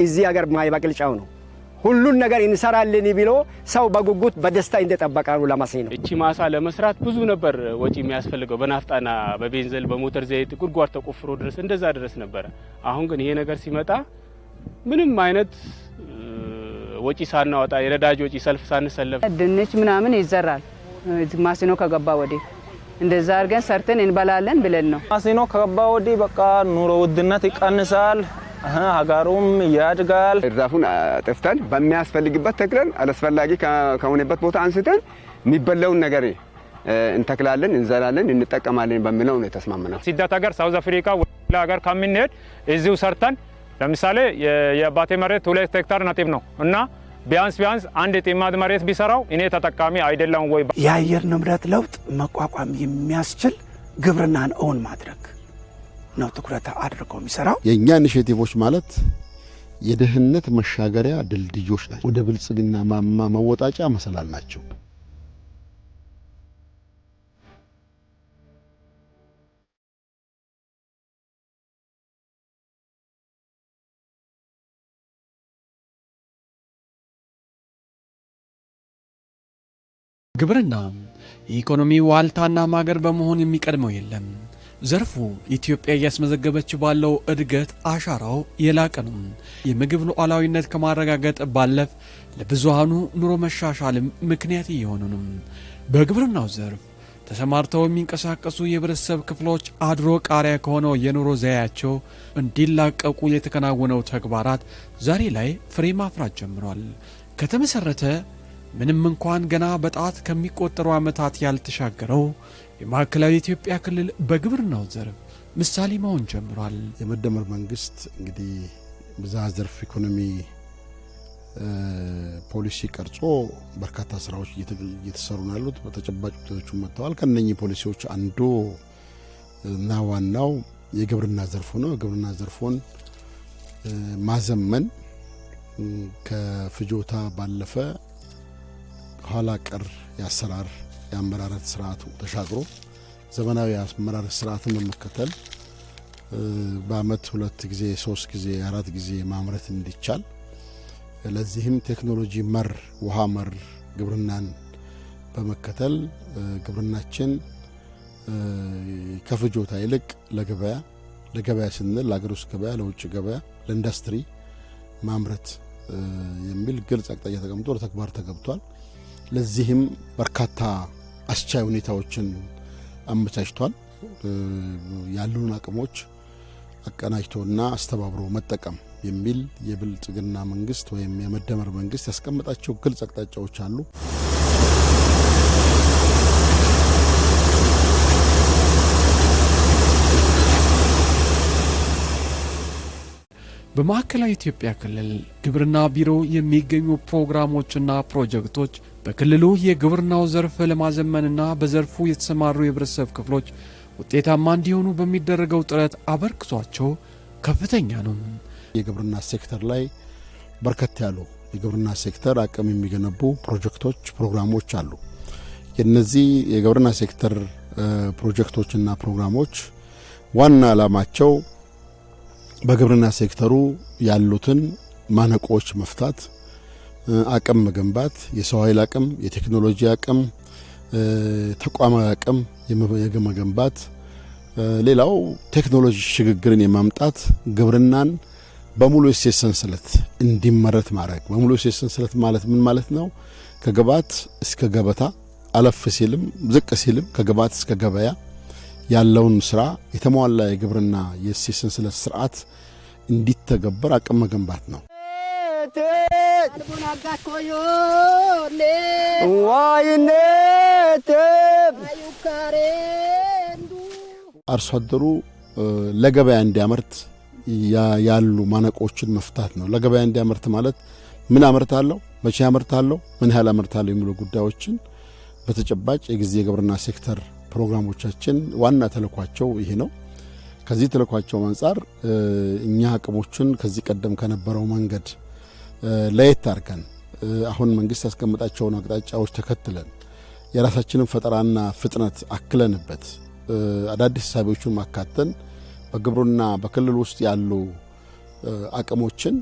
እዚህ ሀገር ማይበቅል ጫው ነው ሁሉን ነገር እንሰራለን ቢሎ ሰው በጉጉት በደስታ እንደተጠበቀው ለማሰኝ ነው። እቺ ማሳ ለመስራት ብዙ ነበር ወጪ የሚያስፈልገው በናፍጣና በቤንዘል በሞተር ዘይት ጉድጓድ ተቆፍሮ ድረስ እንደዛ ድረስ ነበር። አሁን ግን ይሄ ነገር ሲመጣ ምንም አይነት ወጪ ሳናወጣ የነዳጅ ወጪ ሰልፍ ሳንሰለፍ ድንች ምናምን ይዘራል። ማሲኖ ከገባ ወዲህ እንደዛ አርገን ሰርተን እንበላለን ብለን ነው። ማሲኖ ከገባ ወዲህ በቃ ኑሮ ውድነት ይቀንሳል፣ ሀገሩም ያድጋል። እርዛፉን አጥፍተን በሚያስፈልግበት ተክለን አላስፈላጊ ከሆነበት ቦታ አንስተን የሚበላውን ነገር እንተክላለን፣ እንዘራለን፣ እንጠቀማለን በሚለው ነው የተስማማነው። ስደት ሀገር ሳውዝ አፍሪካ ወላ ሀገር ከምንሄድ እዚሁ ሰርተን ለምሳሌ የአባቴ መሬት 2 ሄክታር ነጥብ ነው እና ቢያንስ አንድ ጢማድ መሬት ቢሰራው እኔ ተጠቃሚ አይደለም ወይ? የአየር ንብረት ለውጥ መቋቋም የሚያስችል ግብርናን ኦን ማድረግ ነው ትኩረት አድርጎ የሚሰራው። የኛ ኢኒሼቲቮች ማለት የደህንነት መሻገሪያ ድልድዮች ናቸው። ወደ ብልጽግና ማማ መወጣጫ መሰላል ናቸው። ግብርና የኢኮኖሚ ዋልታና ማገር በመሆን የሚቀድመው የለም። ዘርፉ ኢትዮጵያ እያስመዘገበች ባለው እድገት አሻራው የላቀ ነው። የምግብ ሉዓላዊነት ከማረጋገጥ ባለፍ ለብዙሃኑ ኑሮ መሻሻልም ምክንያት እየሆኑ ነው። በግብርናው ዘርፍ ተሰማርተው የሚንቀሳቀሱ የህብረተሰብ ክፍሎች አድሮ ቃሪያ ከሆነው የኑሮ ዘያቸው እንዲላቀቁ የተከናወነው ተግባራት ዛሬ ላይ ፍሬ ማፍራት ጀምሯል። ከተመሰረተ ምንም እንኳን ገና በጣት ከሚቆጠሩ ዓመታት ያልተሻገረው የማዕከላዊ ኢትዮጵያ ክልል በግብርናው ዘርፍ ምሳሌ መሆን ጀምሯል። የመደመር መንግስት እንግዲህ ብዝሃ ዘርፍ ኢኮኖሚ ፖሊሲ ቀርጾ በርካታ ስራዎች እየተሰሩ ነው ያሉት። በተጨባጭ ውጤቶች መጥተዋል። ከነኚህ ፖሊሲዎች አንዱ እና ዋናው የግብርና ዘርፉ ነው። የግብርና ዘርፉን ማዘመን ከፍጆታ ባለፈ ኋላ ቀር ያሰራር የአመራረት ስርዓቱ ተሻግሮ ዘመናዊ የአመራረት ስርዓትን በመከተል በአመት 2 ጊዜ 3 ጊዜ 4 ጊዜ ማምረት እንዲቻል ለዚህም ቴክኖሎጂ መር ውሃ መር ግብርናን በመከተል ግብርናችን ከፍጆታ ይልቅ ለገበያ ስንል ለአገር ውስጥ ገበያ፣ ለውጭ ገበያ፣ ለኢንዱስትሪ ማምረት የሚል ግልጽ አቅጣጫ ተቀምጦ ለተግባር ተገብቷል። ለዚህም በርካታ አስቻይ ሁኔታዎችን አመቻችቷል። ያሉን አቅሞች አቀናጅቶና አስተባብሮ መጠቀም የሚል የብልጽግና መንግስት ወይም የመደመር መንግስት ያስቀመጣቸው ግልጽ አቅጣጫዎች አሉ። በማዕከላዊ ኢትዮጵያ ክልል ግብርና ቢሮ የሚገኙ ፕሮግራሞችና ፕሮጀክቶች በክልሉ የግብርናው ዘርፍ ለማዘመንና በዘርፉ የተሰማሩ የህብረተሰብ ክፍሎች ውጤታማ እንዲሆኑ በሚደረገው ጥረት አበርክቷቸው ከፍተኛ ነው። የግብርና ሴክተር ላይ በርከት ያሉ የግብርና ሴክተር አቅም የሚገነቡ ፕሮጀክቶች፣ ፕሮግራሞች አሉ። የነዚህ የግብርና ሴክተር ፕሮጀክቶችና ፕሮግራሞች ዋና ዓላማቸው በግብርና ሴክተሩ ያሉትን ማነቆች መፍታት፣ አቅም መገንባት፣ የሰው ኃይል አቅም፣ የቴክኖሎጂ አቅም፣ ተቋማዊ አቅም የመገንባት፣ ሌላው ቴክኖሎጂ ሽግግርን የማምጣት ግብርናን በሙሉ እሴት ሰንሰለት እንዲመረት ማድረግ። በሙሉ እሴት ሰንሰለት ማለት ምን ማለት ነው? ከግብዓት እስከ ገበታ፣ አለፍ ሲልም ዝቅ ሲልም ከግብዓት እስከ ገበያ ያለውን ስራ የተሟላ የግብርና የእሴት ሰንሰለት ስርዓት እንዲተገበር አቅም መገንባት ነው። አርሶ አደሩ ለገበያ እንዲያመርት ያሉ ማነቆችን መፍታት ነው። ለገበያ እንዲያመርት ማለት ምን አመርታለሁ፣ መቼ አመርታለሁ፣ ምን ያህል አመርታለሁ የሚሉ ጉዳዮችን በተጨባጭ የጊዜ የግብርና ሴክተር ፕሮግራሞቻችን ዋና ተልኳቸው ይሄ ነው። ከዚህ ተልኳቸው አንፃር እኛ አቅሞችን ከዚህ ቀደም ከነበረው መንገድ ለየት አድርገን አሁን መንግስት ያስቀመጣቸውን አቅጣጫዎች ተከትለን የራሳችንን ፈጠራና ፍጥነት አክለንበት አዳዲስ ሀሳቦችን ማካተን በግብርና በክልል ውስጥ ያሉ አቅሞችን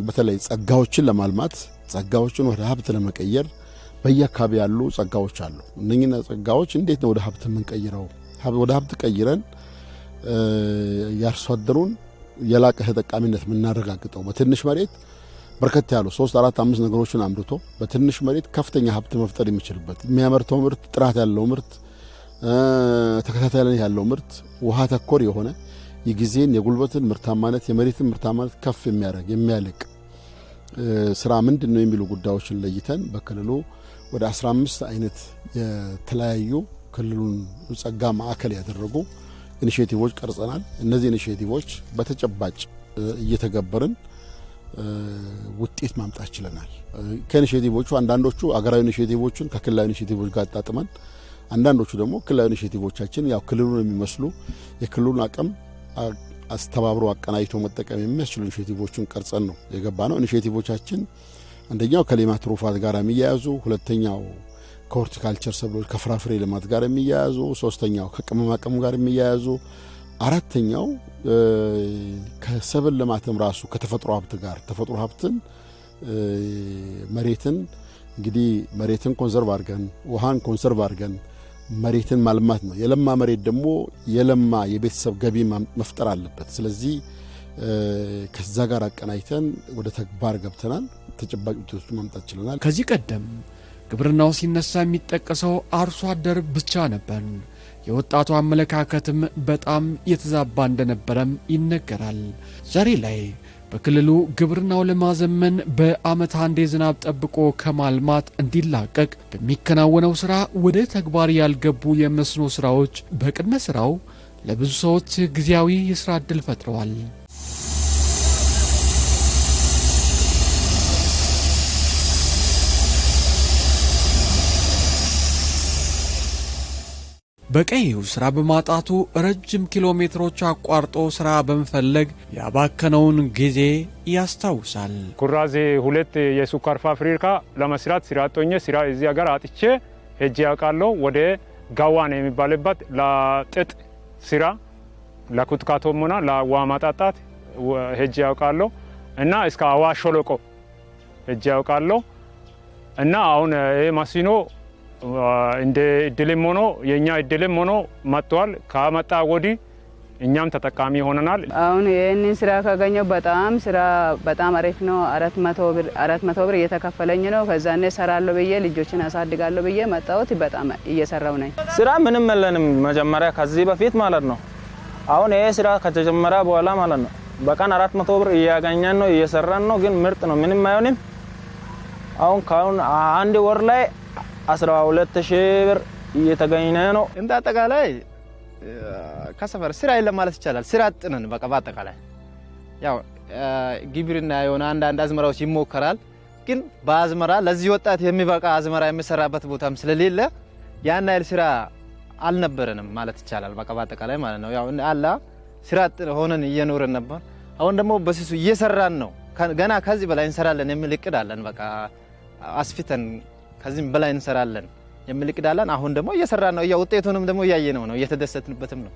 በተለይ ጸጋዎችን ለማልማት ጸጋዎችን ወደ ሀብት ለመቀየር በየአካባቢ ያሉ ጸጋዎች አሉ። እነኚህ ጸጋዎች እንዴት ነው ወደ ሀብት የምንቀይረው? ወደ ሀብት ቀይረን ያርሶ አደሩን የላቀ ተጠቃሚነት የምናረጋግጠው በትንሽ መሬት በርከት ያሉ 3 4 5 ነገሮችን አምርቶ በትንሽ መሬት ከፍተኛ ሀብት መፍጠር የሚችልበት የሚያመርተው ምርት ጥራት ያለው ምርት ተከታታይነት ያለው ምርት ውሃ ተኮር የሆነ የጊዜን የጉልበትን ምርታማነት የመሬትን ምርታማነት ከፍ የሚያደርግ የሚያልቅ ስራ ምንድነው የሚሉ ጉዳዮችን ለይተን በክልሉ ወደ 15 አይነት የተለያዩ ክልሉን ጸጋ ማዕከል ያደረጉ ኢኒሼቲቮች ቀርጸናል። እነዚህ ኢኒሼቲቮች በተጨባጭ እየተገበርን ውጤት ማምጣት ችለናል። ከኢኒሼቲቮቹ አንዳንዶቹ አገራዊ ኢኒሼቲቮችን ከክልላዊ ኢኒሼቲቮች ጋር አጣጥመን አንዳንዶቹ ደግሞ ክልላዊ ኢኒሼቲቮቻችን ያው ክልሉን የሚመስሉ የክልሉን አቅም አስተባብሮ አቀናጅቶ መጠቀም የሚያስችሉ ኢኒሼቲቮችን ቀርጸን ነው የገባነው። ኢኒሼቲቮቻችን አንደኛው ከሌማት ትሩፋት ጋር የሚያያዙ፣ ሁለተኛው ከሆርቲካልቸር ሰብሎች ከፍራፍሬ ልማት ጋር የሚያያዙ፣ ሶስተኛው ከቅመማ ቅመም ጋር የሚያያዙ፣ አራተኛው ከሰብል ልማትም ራሱ ከተፈጥሮ ሀብት ጋር ተፈጥሮ ሀብትን መሬትን እንግዲህ መሬትን ኮንሰርቭ አድርገን ውሃን ኮንሰርቭ አድርገን መሬትን ማልማት ነው። የለማ መሬት ደግሞ የለማ የቤተሰብ ገቢ መፍጠር አለበት። ስለዚህ ከዛ ጋር አቀናጅተን ወደ ተግባር ገብተናል። ተጨባጭ ውጤቶች ማምጣት ችለናል። ከዚህ ቀደም ግብርናው ሲነሳ የሚጠቀሰው አርሶ አደር ብቻ ነበር። የወጣቱ አመለካከትም በጣም የተዛባ እንደነበረም ይነገራል። ዛሬ ላይ በክልሉ ግብርናው ለማዘመን በአመት አንዴ ዝናብ ጠብቆ ከማልማት እንዲላቀቅ በሚከናወነው ስራ ወደ ተግባር ያልገቡ የመስኖ ስራዎች በቅድመ ስራው ለብዙ ሰዎች ጊዜያዊ የስራ ዕድል ፈጥረዋል። በቀይው ስራ በማጣቱ ረጅም ኪሎ ሜትሮች አቋርጦ ስራ በመፈለግ ያባከነውን ጊዜ ያስታውሳል። ኩራዝ 2 የስኳር ፋብሪካ ለመስራት ስራ አጥቶኝ ስራ እዚህ ሀገር አጥቼ ሄጄ ያውቃለሁ። ወደ ጋዋን የሚባልበት ለጥጥ ስራ ለኩትካቶም ሆነ ለውሃ ማጣጣት ሄጄ ያውቃለሁ እና እስከ አዋሽ ሸለቆ ሄጄ ያውቃለሁ እና አሁን ይሄ ማሲኖ እንደ እድልም ሆኖ የኛ እድልም ሆኖ መጥቷል። ከመጣ ወዲህ እኛም ተጠቃሚ ሆነናል። አሁን ይሄንን ስራ ካገኘው በጣም አሪፍ ነው። 400 ብር እየተከፈለኝ ነው። ከዛኔ ሰራለሁ ብዬ ልጆችን አሳድጋለሁ ብዬ መጣሁት። በጣም እየሰራው ነኝ። ስራ ምንም የለንም መጀመሪያ ከዚህ በፊት ማለት ነው። አሁን ይሄ ስራ ከተጀመረ በኋላ ማለት ነው በቀን 400 ብር እያገኘን ነው፣ እየሰራን ነው። ግን ምርጥ ነው፣ ምንም አይሆንም። አሁን አንድ ወር ላይ 12000 ብር እየተገኘ ነው። እንደ አጠቃላይ ከሰፈር ስራ የለም ማለት ይቻላል። ስራ አጥ ነን በቃ በአጠቃላይ ያው ግብርና የሆነ አንዳንድ አዝመራዎች ይሞከራል። ግን በአዝመራ ለዚህ ወጣት የሚበቃ አዝመራ የሚሰራበት ቦታም ስለሌለ ያን ያህል ስራ አልነበረንም ማለት ይቻላል። በቃ በአጠቃላይ ማለት ነው ያው አላ ስራ አጥ ሆነን እየኖርን ነበር። አሁን ደግሞ በስሱ እየሰራን ነው። ገና ከዚህ በላይ እንሰራለን የሚል እቅድ አለን። በቃ አስፍተን ከዚህም በላይ እንሰራለን የሚል እቅድ አለን። አሁን ደግሞ እየሰራን ነው። ውጤቱንም ደግሞ እያየነው ነው፣ እየተደሰትንበትም ነው።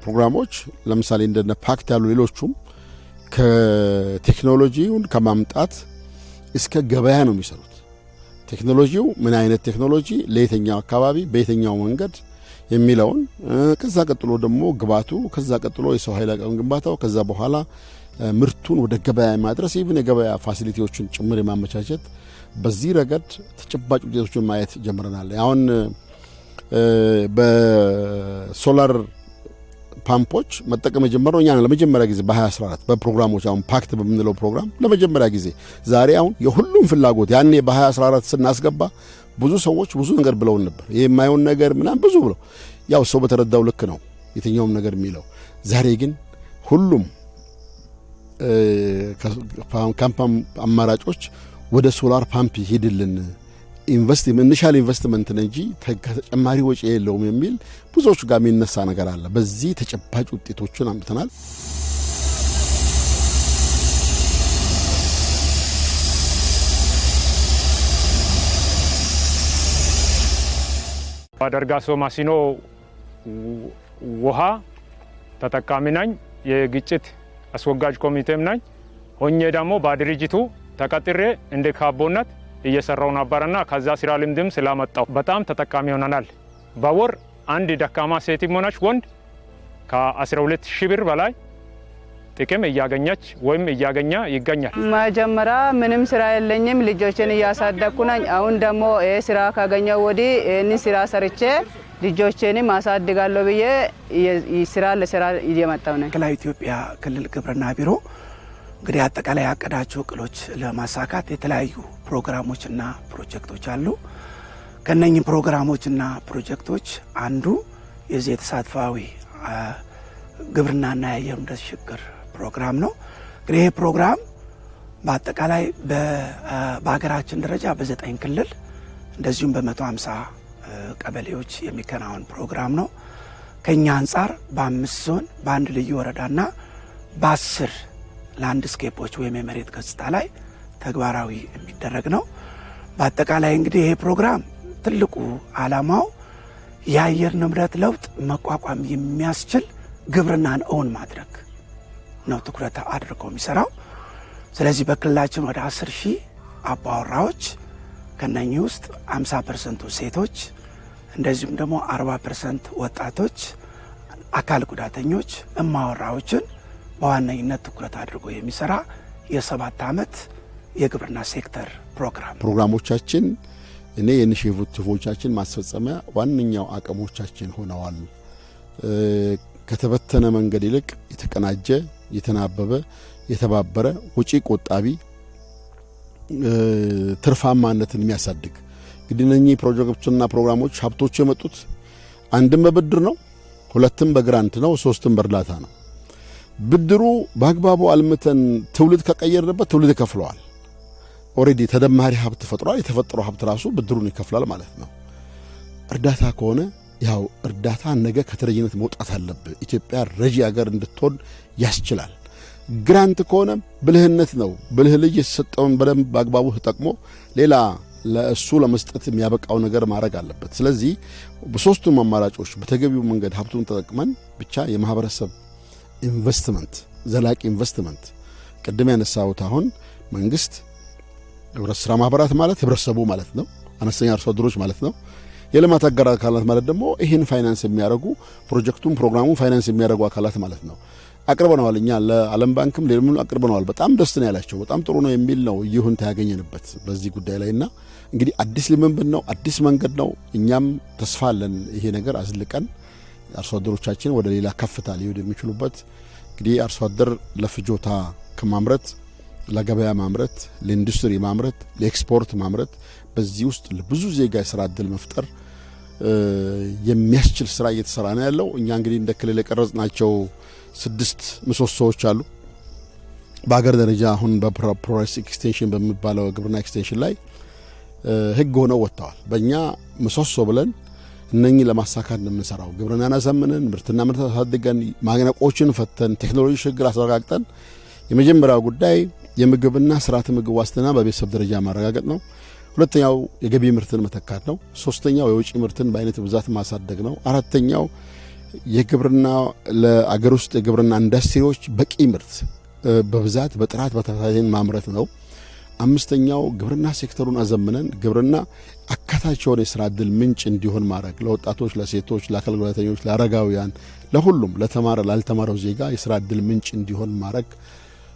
ፕሮግራሞች ለምሳሌ እንደነ ፓክት ያሉ ሌሎቹም ከቴክኖሎጂውን ከማምጣት እስከ ገበያ ነው የሚሰሩት። ቴክኖሎጂው ምን አይነት ቴክኖሎጂ ለየትኛው አካባቢ በየትኛው መንገድ የሚለውን ከዛ ቀጥሎ ደግሞ ግባቱ፣ ከዛ ቀጥሎ የሰው ኃይል አቅም ግንባታው፣ ከዛ በኋላ ምርቱን ወደ ገበያ ማድረስ ኢቭን የገበያ ፋሲሊቲዎችን ጭምር የማመቻቸት በዚህ ረገድ ተጨባጭ ውጤቶችን ማየት ጀምረናል። አሁን በሶላር ፓምፖች መጠቀም የጀመረው እኛ ለመጀመሪያ ጊዜ በ2014 በፕሮግራሞች አሁን ፓክት በምንለው ፕሮግራም ለመጀመሪያ ጊዜ ዛሬ አሁን የሁሉም ፍላጎት ያኔ በ2014 ስናስገባ ብዙ ሰዎች ብዙ ነገር ብለውን ነበር። ይሄ የማይሆን ነገር ምናምን ብዙ ብለው ያው ሰው በተረዳው ልክ ነው የትኛውም ነገር የሚለው። ዛሬ ግን ሁሉም ካምፓም አማራጮች ወደ ሶላር ፓምፕ ይሄድልን ኢኒሻል ኢንቨስትመንት እንጂ ተጨማሪ ወጪ የለውም የሚል ብዙዎች ጋር የሚነሳ ነገር አለ። በዚህ ተጨባጭ ውጤቶችን አምጥተናል። በደርጋሶ ማሲኖ ውሃ ተጠቃሚ ነኝ። የግጭት አስወጋጅ ኮሚቴም ነኝ። ሆኜ ደግሞ በድርጅቱ ተቀጥሬ እንደ ካቦነት እየሰራው ነበርና ከዛ ስራ ልምድም ስላመጣው በጣም ተጠቃሚ ሆነናል። በወር አንድ ደካማ ሴትም ሆነች ወንድ ከ12000 ብር በላይ ጥቅም እያገኘች ወይም እያገኘ ይገኛል። መጀመሪያ ምንም ስራ የለኝም፣ ልጆችን እያሳደግኩ ነኝ። አሁን ደግሞ ይሄ ስራ ካገኘው ወዲህ ይህንን ስራ ሰርቼ ልጆችንም አሳድጋለሁ ብዬ ስራ ለስራ እየመጣው ነኝ። ማዕከላዊ ኢትዮጵያ ክልል ግብርና ቢሮ እንግዲህ አጠቃላይ ያቀዳቸው እቅዶች ለማሳካት የተለያዩ ፕሮግራሞችና ፕሮጀክቶች አሉ። ከነኚህ ፕሮግራሞችና ፕሮጀክቶች አንዱ የዚህ የተሳትፋዊ ግብርናና የአየር ንብረት ሽግግር ፕሮግራም ነው። እንግዲህ ይህ ፕሮግራም በአጠቃላይ በሀገራችን ደረጃ በ9 ክልል እንደዚሁም በ150 ቀበሌዎች የሚከናወን ፕሮግራም ነው። ከኛ አንጻር በ5 ዞን በአንድ ልዩ ወረዳና በ10 ላንድስኬፖች ወይም የመሬት ገጽታ ላይ ተግባራዊ የሚደረግ ነው። በአጠቃላይ እንግዲህ ይሄ ፕሮግራም ትልቁ ዓላማው የአየር ንብረት ለውጥ መቋቋም የሚያስችል ግብርናን እውን ማድረግ ነው ትኩረት አድርጎ የሚሰራው። ስለዚህ በክልላችን ወደ 10,000 አባወራዎች ከነኚህ ውስጥ 50% ሴቶች እንደዚሁም ደግሞ 40% ወጣቶች፣ አካል ጉዳተኞች፣ እማወራዎችን በዋነኝነት ትኩረት አድርጎ የሚሰራ የ7 ዓመት የግብርና ሴክተር ፕሮግራሞቻችን እኔ የኢኒሼቲቮቻችን ማስፈጸሚያ ዋነኛው አቅሞቻችን ሆነዋል። ከተበተነ መንገድ ይልቅ የተቀናጀ፣ የተናበበ፣ የተባበረ፣ ወጪ ቆጣቢ፣ ትርፋማነትን የሚያሳድግ እንግዲህ እነኚህ ፕሮጀክቶችና ፕሮግራሞች ሀብቶች የመጡት አንድም በብድር ነው፣ ሁለትም በግራንት ነው፣ ሶስትም በእርዳታ ነው። ብድሩ በአግባቡ አልምተን ትውልድ ከቀየርንበት ትውልድ ይከፍለዋል። ኦሬዲ ተደማሪ ሀብት ፈጥሯል። የተፈጠረው ሀብት ራሱ ብድሩን ይከፍላል ማለት ነው። እርዳታ ከሆነ ያው እርዳታ ነገ ከተረጂነት መውጣት አለበት። ኢትዮጵያ ረጂ ሀገር እንድትሆን ያስችላል። ግራንት ከሆነ ብልህነት ነው። ብልህ ልጅ የተሰጠውን በደንብ በአግባቡ ተጠቅሞ ሌላ ለእሱ ለመስጠት የሚያበቃው ነገር ማድረግ አለበት። ስለዚህ በሶስቱም አማራጮች በተገቢው መንገድ ሀብቱን ተጠቅመን ብቻ የማህበረሰብ ኢንቨስትመንት፣ ዘላቂ ኢንቨስትመንት ቅድም ያነሳሁት አሁን መንግስት ህብረት ስራ ማህበራት ማለት ህብረተሰቡ ማለት ነው። አነስተኛ አርሶ አደሮች ማለት ነው። የልማት አጋር አካላት ማለት ደግሞ ይህን ፋይናንስ የሚያደርጉ ፕሮጀክቱን ፕሮግራሙን ፋይናንስ የሚያደርጉ አካላት ማለት ነው። አቅርበነዋል። እኛ ለዓለም ባንክም ሌሎችም አቅርበነዋል። በጣም ደስ ነው ያላቸው። በጣም ጥሩ ነው የሚል ነው ይሁንታ ያገኘንበት በዚህ ጉዳይ ላይና እንግዲህ አዲስ ልምምድ ነው፣ አዲስ መንገድ ነው። እኛም ተስፋ አለን ይሄ ነገር አዝልቀን አርሶ አደሮቻችን ወደ ሌላ ከፍታ ሊሄዱ የሚችሉበት እንግዲህ አርሶ አደር ለፍጆታ ከማምረት ለገበያ ማምረት፣ ለኢንዱስትሪ ማምረት፣ ለኤክስፖርት ማምረት በዚህ ውስጥ ለብዙ ዜጋ የሥራ ዕድል መፍጠር የሚያስችል ስራ እየተሰራ ነው ያለው። እኛ እንግዲህ እንደ ክልል የቀረጽናቸው 6 ምሰሶዎች አሉ። በአገር ደረጃ አሁን በፕሮግሬስ ኤክስቴንሽን በሚባለው ግብርና ኤክስቴንሽን ላይ ህግ ሆነው ወጥተዋል። በእኛ ምሰሶ ብለን እነኚህ ለማሳካት ነው የምንሰራው። ግብርናን አዘምነን፣ ምርትና ምርት አሳድገን፣ ማነቆችን ፈተን፣ ቴክኖሎጂ ሽግግር አረጋግጠን የመጀመሪያው ጉዳይ የምግብና ስርዓተ ምግብ ዋስትና በቤተሰብ ደረጃ ማረጋገጥ ነው። ሁለተኛው የገቢ ምርትን መተካት ነው። ሶስተኛው የውጭ ምርትን በአይነት ብዛት ማሳደግ ነው። አራተኛው የግብርና ለአገር ውስጥ የግብርና ኢንዱስትሪዎች በቂ ምርት በብዛት በጥራት በተከታታይ ማምረት ነው። አምስተኛው ግብርና ሴክተሩን አዘምነን ግብርና አካታች የሆነ የሥራ ዕድል ምንጭ እንዲሆን ማድረግ ለወጣቶች፣ ለሴቶች፣ ለአካል ጉዳተኞች፣ ለአረጋውያን፣ ለሁሉም ለተማረ ላልተማረው ዜጋ የሥራ ዕድል ምንጭ እንዲሆን ማድረግ።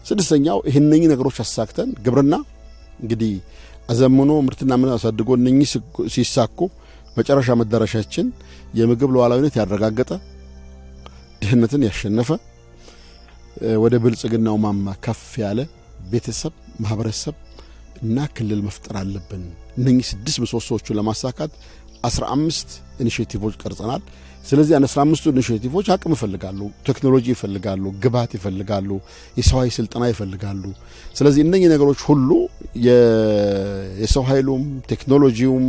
ስድስተኛው ይህንኝ ነገሮች አሳክተን ግብርና እንግዲህ አዘምኖ ምርትና ምን አሳድጎ እነኚህ ሲሳኩ መጨረሻ መዳረሻችን የምግብ ሉዓላዊነት ያረጋገጠ ድህነትን ያሸነፈ ወደ ብልጽግናው ማማ ከፍ ያለ ቤተሰብ ማህበረሰብ እና ክልል መፍጠር አለብን። እነኚህ 6 ምሰሶዎችን ለማሳካት 15 ኢኒሼቲቮች ቀርጸናል። ስለዚህ 15ቱ ኢኒሼቲቮች አቅም ይፈልጋሉ፣ ቴክኖሎጂ ይፈልጋሉ፣ ግብዓት ይፈልጋሉ፣ የሰው ኃይል ስልጠና ይፈልጋሉ። ስለዚህ እነኚህ ነገሮች ሁሉ የሰው ኃይሉም ቴክኖሎጂውም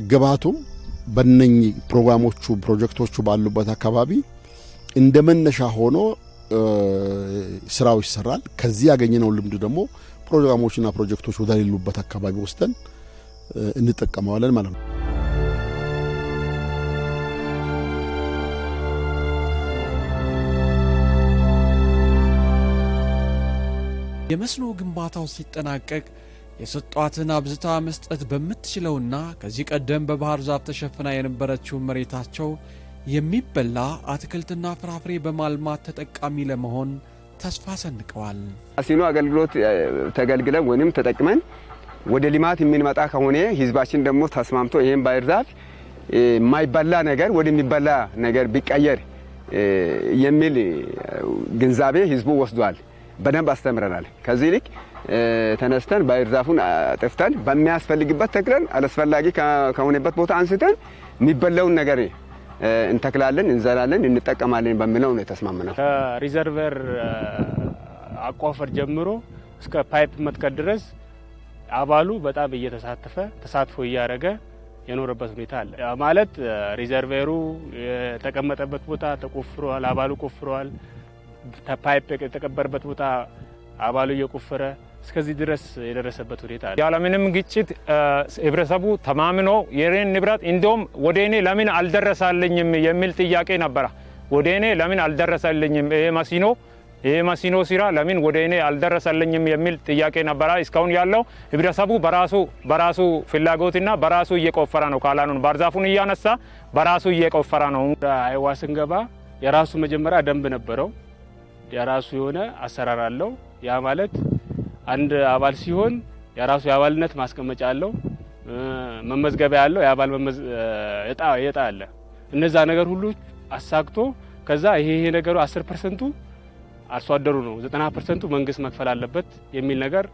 ግብዓቱም በእነኚህ ፕሮግራሞቹ ፕሮጀክቶቹ ባሉበት አካባቢ እንደ መነሻ ሆኖ ስራው ይሰራል። ከዚህ ያገኘነው ልምድ ደግሞ ፕሮግራሞችና ፕሮጀክቶች ወደ ሌሉበት አካባቢ ወስደን እንጠቀመዋለን ማለት ነው። የመስኖ ግንባታው ሲጠናቀቅ የሰጧትን አብዝታ መስጠት በምትችለውና ከዚህ ቀደም በባህር ዛፍ ተሸፍና የነበረችው መሬታቸው የሚበላ አትክልትና ፍራፍሬ በማልማት ተጠቃሚ ለመሆን ተስፋ ሰንቀዋል። መስኖ አገልግሎት ተገልግለን ወይንም ተጠቅመን ወደ ልማት የምንመጣ ከሆነ ህዝባችን ደግሞ ተስማምቶ ይሄን ባህር ዛፍ የማይበላ ነገር ወደሚበላ ነገር ቢቀየር የሚል ግንዛቤ ህዝቡ ወስዷል። በደንብ አስተምረናል። ከዚህ ልክ ተነስተን ባህር ዛፉን አጥፍተን በሚያስፈልግበት ተክለን አላስፈላጊ ከሆነበት ቦታ አንስተን የሚበላውን ነገር እንተክላለን፣ እንዘራለን፣ እንጠቀማለን በሚለው ነው የተስማማነው። ከሪዘርቨር አቋፈር ጀምሮ እስከ ፓይፕ መትከል ድረስ አባሉ በጣም ተሳትፎ እያደረገ የኖረበት ሁኔታ አለ። ማለት ሪዘርቨሩ የተቀመጠበት ቦታ ተቆፍሯል፣ አባሉ ቆፍሯል። ፓይፕ የተቀበረበት ቦታ አባሉ እየቆፈረ እስከዚህ ድረስ የደረሰበት ሁኔታ አለ። ያለምንም ግጭት ህብረተሰቡ ተማምኖ የሬን ንብረት እንደውም ወደ እኔ ለምን አልደረሳልኝም የሚል ጥያቄ ነበረ። ወደ እኔ ለምን አልደረሳልኝም ይሄ መስኖ ስራ ለምን ወደ እኔ አልደረሳልኝም የሚል ጥያቄ ነበረ። እስካሁን ያለው ህብረተሰቡ በራሱ ፍላጎትና በራሱ እየቆፈረ ነው። ካላኑን ባህር ዛፉን እያነሳ በራሱ እየቆፈረ ነው። አይዋ ስንገባ የራሱ መጀመሪያ ደንብ ነበረው። የራሱ የሆነ አሰራር አለው። ያ ማለት አንድ አባል ሲሆን የራሱ የአባልነት ማስቀመጫ አለው፣ መመዝገቢያ አለው፣ የአባል እጣ አለ። እነዛ ነገር ሁሉ አሳክቶ ከዛ ይሄ ነገሩ 10% አርሶ አደሩ ነው፣ 90% መንግስት መክፈል አለበት የሚል ነገር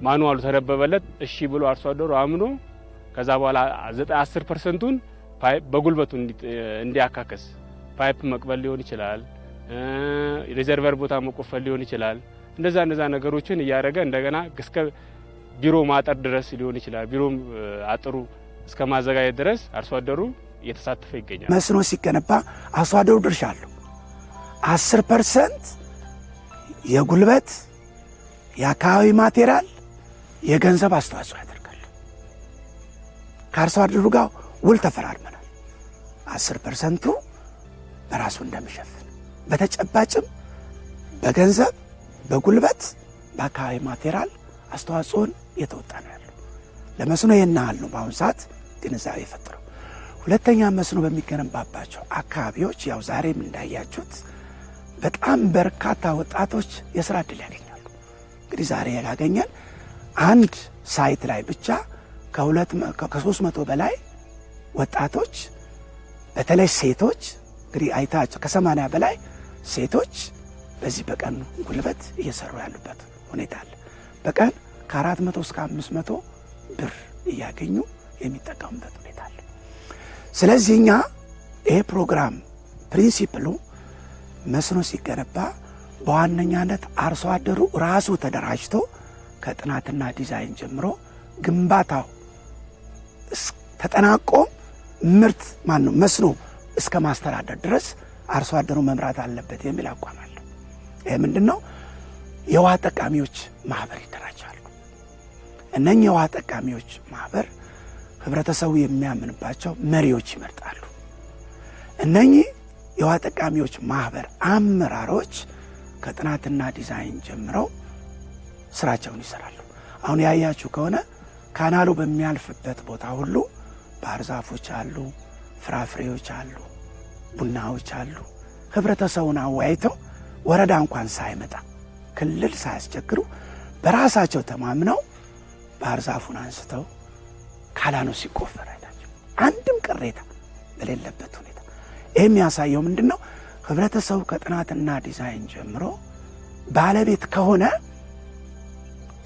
ማኑዋሉ ተነበበለት። እሺ ብሎ አርሶ አደሩ አምኖ ከዛ በኋላ 10%ን በጉልበቱ እንዲያካከስ ፓይፕ መቅበል ሊሆን ይችላል፣ ሪዘርቨር ቦታ መቆፈል ሊሆን ይችላል። እንደዛ ነገሮችን እያደረገ እንደገና እስከ ቢሮ ማጠር ድረስ ሊሆን ይችላል። ቢሮም አጥሩ እስከ ማዘጋጀት ድረስ አርሶ አደሩ እየተሳተፈ ይገኛል። መስኖ ሲገነባ አርሶ አደሩ ድርሻ አለው። 10% የጉልበት፣ የአካባቢ ማቴሪያል፣ የገንዘብ አስተዋጽኦ ያደርጋል። ከአርሶ አደሩ ጋር ውል ተፈራርመናል። 10%ቱ በራሱ እንደሚሸፍን በተጨባጭም በገንዘብ፣ በጉልበት፣ በአካባቢ ማቴሪያል አስተዋጽኦን እየተወጣ ነው ያለው። ለመስኖ የናል ነው በአሁኑ ሰዓት ግንዛቤ ፈጥረው። ሁለተኛ መስኖ በሚገነባባቸው አካባቢዎች ያው ዛሬም እንዳያችሁት በጣም በርካታ ወጣቶች የስራ ዕድል ያገኛሉ። እንግዲህ ዛሬ ያገኘን አንድ ሳይት ላይ ብቻ ከ300 በላይ ወጣቶች በተለይ ሴቶች እንግዲህ አይታቸው ከ80 በላይ ሴቶች በዚህ በቀን ጉልበት እየሰሩ ያሉበት ሁኔታ አለ። በቀን ከ400 እስከ 500 ብር እያገኙ የሚጠቀሙበት ሁኔታ አለ። ስለዚህ እኛ ይሄ ፕሮግራም ፕሪንሲፕሉ መስኖ ሲገነባ በዋነኛነት አርሶ አደሩ ራሱ ተደራጅቶ ከጥናትና ዲዛይን ጀምሮ ግንባታው ተጠናቆ ምርት መስኖ እስከ ማስተዳደር ድረስ አርሶ አደሩ መምራት አለበት የሚል አቋም አለ። ይሄ ምንድነው? የውሃ ጠቃሚዎች ማህበር ይደራጃሉ። እነኚህ የውሃ ጠቃሚዎች ማህበር ህብረተሰቡ የሚያምንባቸው መሪዎች ይመርጣሉ። እነኚህ የውሃ ጠቃሚዎች ማህበር አመራሮች ከጥናትና ዲዛይን ጀምረው ስራቸውን ይሰራሉ። አሁን ያያችሁ ከሆነ ካናሉ በሚያልፍበት ቦታ ሁሉ ባህር ዛፎች አሉ፣ ፍራፍሬዎች አሉ፣ ቡናዎች አሉ። ህብረተሰቡን አወያይተው ወረዳ እንኳን ሳይመጣ ክልል ሳያስቸግሩ በራሳቸው ተማምነው ባህር ዛፉን አንስተው ካናሉ ሲቆፈር አይታችሁ አንድም ቅሬታ በሌለበት ሁኔታ። ይህ የሚያሳየው ምንድነው? ህብረተሰቡ ከጥናትና ዲዛይን ጀምሮ ባለቤት ከሆነ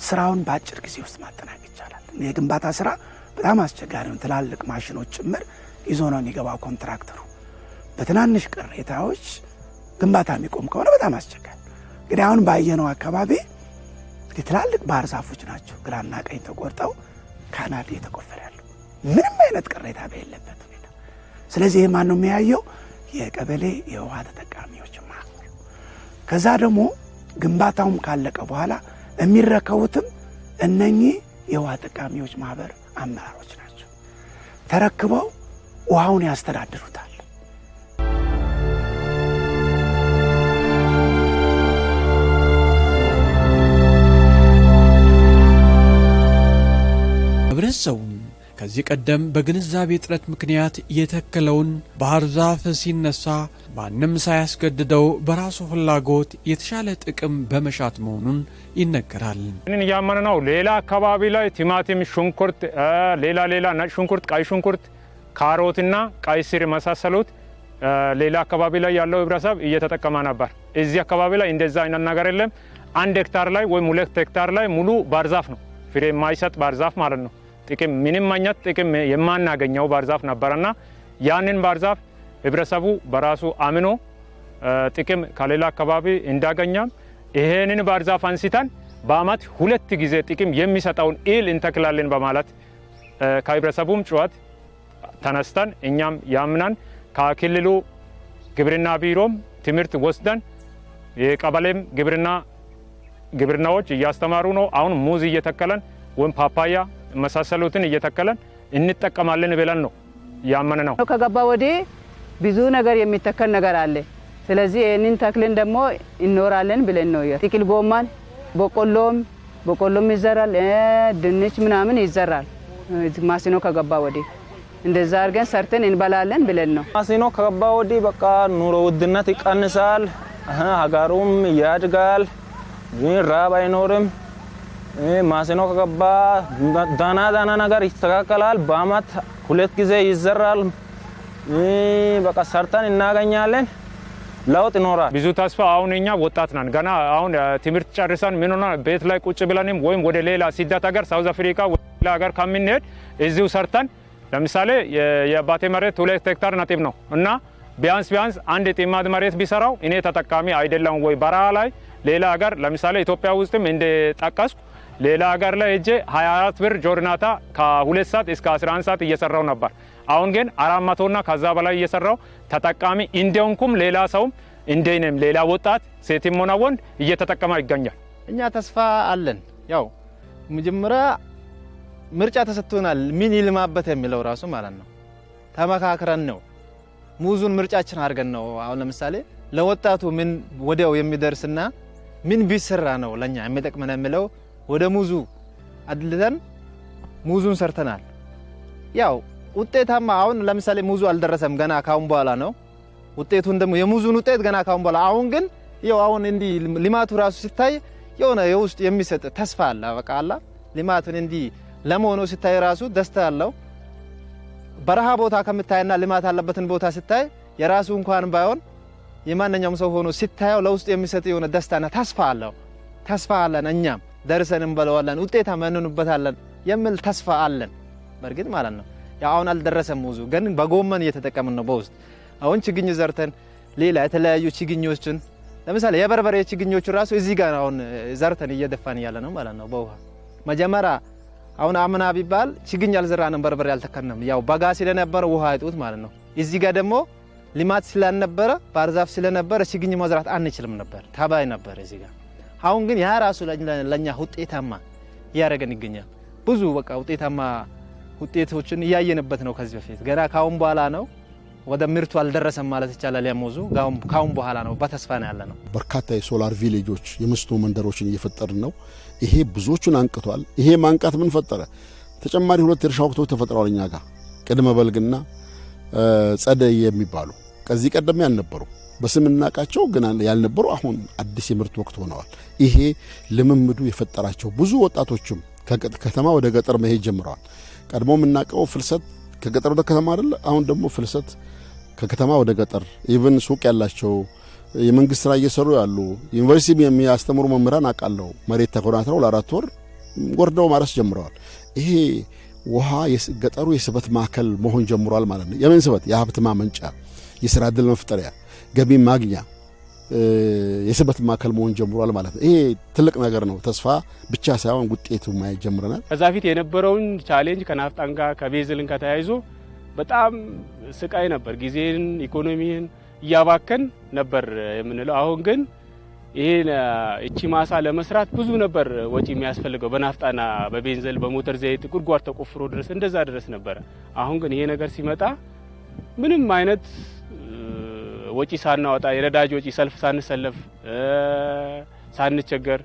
ስራውን በአጭር ጊዜ ውስጥ ማጠናቀቅ ይቻላል። የግንባታ ስራ በጣም አስቸጋሪ ነው። ትላልቅ ማሽኖች ጭምር ይዞ ነው የሚገባው ኮንትራክተሩ። በትናንሽ ቅሬታዎች ግንባታ የሚቆም ከሆነ በጣም አስቸጋሪ። እንግዲህ አሁን ባየነው አካባቢ ትላልቅ ባህር ዛፎች ናቸው ግራና ቀኝ ተቆርጠው ካናል እየተቆፈረ ያለው ምንም አይነት ቅሬታ በሌለበት ሁኔታ። ስለዚህ ይህ ማን ነው የሚያየው? የቀበሌ የውሃ ተጠቃሚዎች ማህበር። ከዛ ደግሞ ግንባታውም ካለቀ በኋላ የሚረከቡትም እነኚህ የውሃ ተጠቃሚዎች ማህበር አመራሮች ናቸው። ተረክበው ውሃውን ያስተዳድሩታል። ከዚህ ቀደም በግንዛቤ እጥረት ምክንያት የተከለውን ባህር ዛፍ ሲነሳ ማንም ሳያስገድደው በራሱ ፍላጎት የተሻለ ጥቅም በመሻት መሆኑን ይነገራል። እንን ያመነ ነው። ሌላ አካባቢ ላይ ቲማቲም፣ ሽንኩርት፣ ሌላ ነጭ ሽንኩርት፣ ቀይ ሽንኩርት፣ ካሮትና ቀይ ስር መሳሰሉት ሌላ አካባቢ ላይ ያለው ህብረተሰብ እየተጠቀመ ነበር። እዚህ አካባቢ ላይ እንደዛ አይነት ነገር የለም። 1 ሄክታር ላይ ወይም 2 ሄክታር ላይ ሙሉ ባህር ዛፍ ነው፣ ፍሬ የማይሰጥ ባህር ዛፍ ማለት ነው። ጥቅም ምንም አይነት ጥቅም የማናገኘው ባህር ዛፍ ነበርና ያንን ባህር ዛፍ ህብረተሰቡ በራሱ አምኖ ጥቅም ከሌላ አካባቢ እንዳገኛም ይሄንን ባህር ዛፍ አንስተን በአመት 2 ጊዜ ጥቅም የሚሰጠውን እህል እንተክላለን በማለት ከህብረተሰቡም ጩኸት ተነስተን እኛም ያምናን ከክልሉ ግብርና ቢሮም ትምህርት ወስደን የቀበሌም ግብርናዎች እያስተማሩ ነው። አሁን ሙዝ እየተከለን ወይም ፓፓያ መሳሰሉትን እየተከለን እንጠቀማለን ብለን ነው ያመነ ነው። ከገባ ወዲህ ብዙ ነገር የሚተከል ነገር አለ። ስለዚህ ይህንን ተክልን ደግሞ እንኖራለን ብለን ነው። ጥቅል ጎመን፣ በቆሎም ይዘራል፣ ድንች ምናምን ይዘራል። ማሲኖ ከገባ ወዲህ እንደዛ አድርገን ሰርተን እንበላለን ብለን ነው። ማሲኖ ከገባ ወዲህ በቃ ኑሮ ውድነት ይቀንሳል፣ ሀገሩም ያድጋል፣ ራብ አይኖርም። ማሲኖ ከገባ ዳና ነገር ይስተካከላል። በአመት 2 ጊዜ ይዘራል። በቃ ሰርተን እናገኛለን፣ ለውጥ ይኖራል። ብዙ ተስፋ። አሁን እኛ ወጣት ነን ገና። አሁን ትምህርት ጨርሰን ምን ሆነ ቤት ላይ ቁጭ ብለንም ወይም ወደ ሌላ ስደት ሀገር ሳውዝ አፍሪካ ወደ ሌላ ሀገር ከምንሄድ እዚሁ ሰርተን ለምሳሌ የአባቴ መሬት 2 ሄክታር ነጥብ ነው እና ቢያንስ 1 ጥማድ መሬት ቢሰራው እኔ ተጠቃሚ አይደለም ወይ? በረሃ ላይ ሌላ ሀገር ለምሳሌ ኢትዮጵያ ውስጥም እንደጠቀስኩ ሌላ ሀገር ላይ ሄጄ 24 ብር ጆርናታ ከ2 ሰዓት እስከ 11 ሰዓት እየሰራው ነበር። አሁን ግን 400 እና ከዛ በላይ እየሰራው ተጠቃሚ እንደውንኩም ሌላ ሰውም እንደኔም ሌላ ወጣት ሴትም ሆነ ወንድ እየተጠቀመ ይገኛል። እኛ ተስፋ አለን። ያው መጀመሪያ ምርጫ ተሰጥቶናል፣ ምን ይልማበት የሚለው ራሱ ማለት ነው። ተመካክረን ነው ሙዙን ምርጫችን አድርገን ነው። አሁን ለምሳሌ ለወጣቱ ምን ወዲያው የሚደርስና ምን ቢሰራ ነው ለኛ የሚጠቅመን የሚለው ወደ ሙዙ አድልተን ሙዙን ሰርተናል። ያው ውጤታማ አሁን ለምሳሌ ሙዙ አልደረሰም ገና ካሁን በኋላ ነው ውጤቱን ደግሞ የሙዙን ውጤት ገና ካሁን በኋላ። አሁን ግን ያው አሁን እንዲ ልማቱ ራሱ ሲታይ የሆነ የውስጥ የሚሰጥ ተስፋ አለ። በቃ አላ ልማቱን እንዲ ለመሆኑ ሲታይ ራሱ ደስታ አለው። በረሃ ቦታ ከምታይና ልማት ያለበትን ቦታ ሲታይ የራሱ እንኳን ባይሆን የማንኛውም ሰው ሆኖ ሲታየው ለውስጥ የሚሰጥ የሆነ ደስታና ተስፋ አለው። ተስፋ አለን፣ እኛም ደርሰን እንበለዋለን፣ ውጤታማ እንሆንበታለን የሚል ተስፋ አለን። በርግጥ ማለት ነው ያው አሁን አልደረሰም ሙዙ፣ ግን በጎመን እየተጠቀምን ነው። በውስጥ አሁን ችግኝ ዘርተን ሌላ የተለያዩ ችግኞችን ለምሳሌ የበርበሬ ችግኞቹ ራሱ እዚህ ጋር አሁን ዘርተን እየደፋን ያለ ነው ማለት ነው። በውሃ መጀመሪያ አሁን አምና ቢባል ችግኝ አልዘራንም፣ በርበሬ አልተከልንም። ያው በጋ ስለነበረ ውሃ አይጡት ማለት ነው። እዚህ ጋር ደግሞ ልማት ስላልነበረ ባህር ዛፍ ስለነበረ ችግኝ መዝራት አንችልም ነበር፣ ተባይ ነበር እዚህ ጋር። አሁን ግን ያ ራሱ ለኛ ውጤታማ እያደረገን ይገኛል። ብዙ በቃ ውጤታማ ውጤቶችን እያየንበት ነው። ከዚህ በፊት ገና ካሁን በኋላ ነው ወደ ምርቱ አልደረሰም ማለት ይቻላል። ያሞዙ ካሁን በኋላ ነው፣ በተስፋ ነው ያለ ነው። በርካታ የሶላር ቪሌጆች የመስኖ መንደሮችን እየፈጠርን ነው። ይሄ ብዙዎቹን አንቅቷል። ይሄ ማንቃት ምን ፈጠረ? ተጨማሪ 2 የእርሻ ወቅቶች ተፈጥረዋል እኛ ጋር ቅድመ በልግና ጸደይ የሚባሉ ከዚህ ቀደም ያልነበሩ በስም እናቃቸው ግን ያልነበሩ አሁን አዲስ የምርት ወቅት ሆነዋል። ይሄ ልምምዱ የፈጠራቸው ብዙ ወጣቶችም ከከተማ ወደ ገጠር መሄድ ጀምረዋል። ቀድሞ የምናውቀው ፍልሰት ከገጠር ወደ ከተማ አይደል? አሁን ደግሞ ፍልሰት ከከተማ ወደ ገጠር ኢቭን ሱቅ ያላቸው የመንግስት ስራ እየሰሩ ያሉ ዩኒቨርሲቲ የሚያስተምሩ መምህራን አውቃለሁ። መሬት ተኮናትረው ለ4 ወር ወርደው ማረስ ጀምረዋል። ይሄ ውሃ ገጠሩ የስበት ማዕከል መሆን ጀምሯል ማለት ነው። የምን ስበት? የሀብት ማመንጫ፣ የስራ ዕድል መፍጠሪያ፣ ገቢ ማግኛ የስበት ማዕከል መሆን ጀምሯል ማለት ነው። ይሄ ትልቅ ነገር ነው። ተስፋ ብቻ ሳይሆን ውጤቱ ማየት ጀምረናል። ከዛ ፊት የነበረውን ቻሌንጅ ከናፍጣን ጋር ከቤዝልን ከተያይዞ በጣም ስቃይ ነበር። ጊዜን ኢኮኖሚን እያባከን ነበር የምንለው። አሁን ግን ይሄን እቺ ማሳ ለመስራት ብዙ ነበር ወጪ የሚያስፈልገው። በናፍጣና በቤንዘል በሞተር ዘይት ጉድጓድ ተቆፍሮ ድረስ እንደዛ ድረስ ነበር። አሁን ግን ይሄ ነገር ሲመጣ ምንም አይነት ወጪ ሳናወጣ የነዳጅ ወጪ ሰልፍ ሳንሰለፍ ሳንቸገር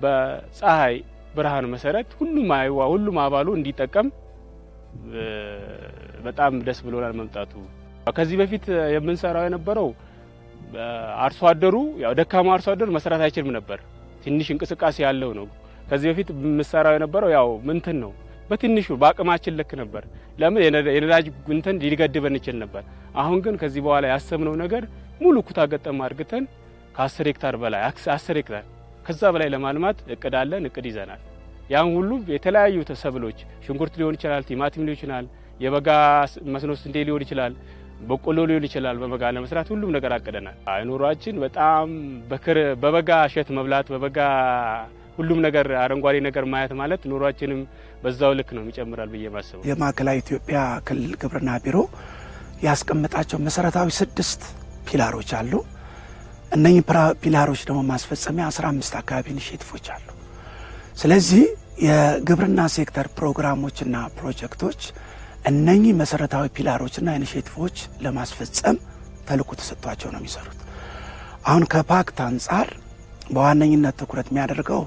በፀሐይ ብርሃን መሰረት ሁሉም አባሉ እንዲጠቀም በጣም ደስ ብሎናል መምጣቱ። ከዚህ በፊት የምንሰራው የነበረው አርሶ አደሩ ያው ደካማ አርሶ አደር መስራት አይችልም ነበር። ትንሽ እንቅስቃሴ ያለው ነው። ከዚህ በፊት የምንሰራው የነበረው ያው ምንትን ነው በትንሹ በአቅማችን ልክ ነበር። ለምን የነዳጅ እንትን ሊገድበን ይችል ነበር። አሁን ግን ከዚህ በኋላ ያሰብነው ነገር ሙሉ ኩታ ገጠም አድርገን ከ10 ሄክታር በላይ 10 ሄክታር ከዛ በላይ ለማልማት እቅድ አለን፣ እቅድ ይዘናል። ያን ሁሉ የተለያዩ ሰብሎች ሽንኩርት ሊሆን ይችላል፣ ቲማቲም ሊሆን ይችላል፣ የበጋ መስኖ ስንዴ ሊሆን ይችላል፣ በቆሎ ሊሆን ይችላል። በበጋ ለመስራት ሁሉም ነገር አቅደናል። ኑሯችን በጣም በበጋ እሸት መብላት በበጋ ሁሉም ነገር አረንጓዴ ነገር ማየት ማለት ኑሯችንም በዛው ልክ ነው ይጨምራል ብዬ ማስበው። የማዕከላዊ ኢትዮጵያ ክልል ግብርና ቢሮ ያስቀመጣቸው መሰረታዊ 6 ፒላሮች አሉ። እነኚህ ፒላሮች ደግሞ ማስፈጸሚያ 15 አካባቢ ኢኒሼቲቮች አሉ። ስለዚህ የግብርና ሴክተር ፕሮግራሞችና ፕሮጀክቶች እነኚህ መሰረታዊ ፒላሮችና ኢኒሼቲቮች ለማስፈጸም ተልዕኮ ተሰጥቷቸው ነው የሚሰሩት። አሁን ከፓክት አንጻር በዋነኝነት ትኩረት የሚያደርገው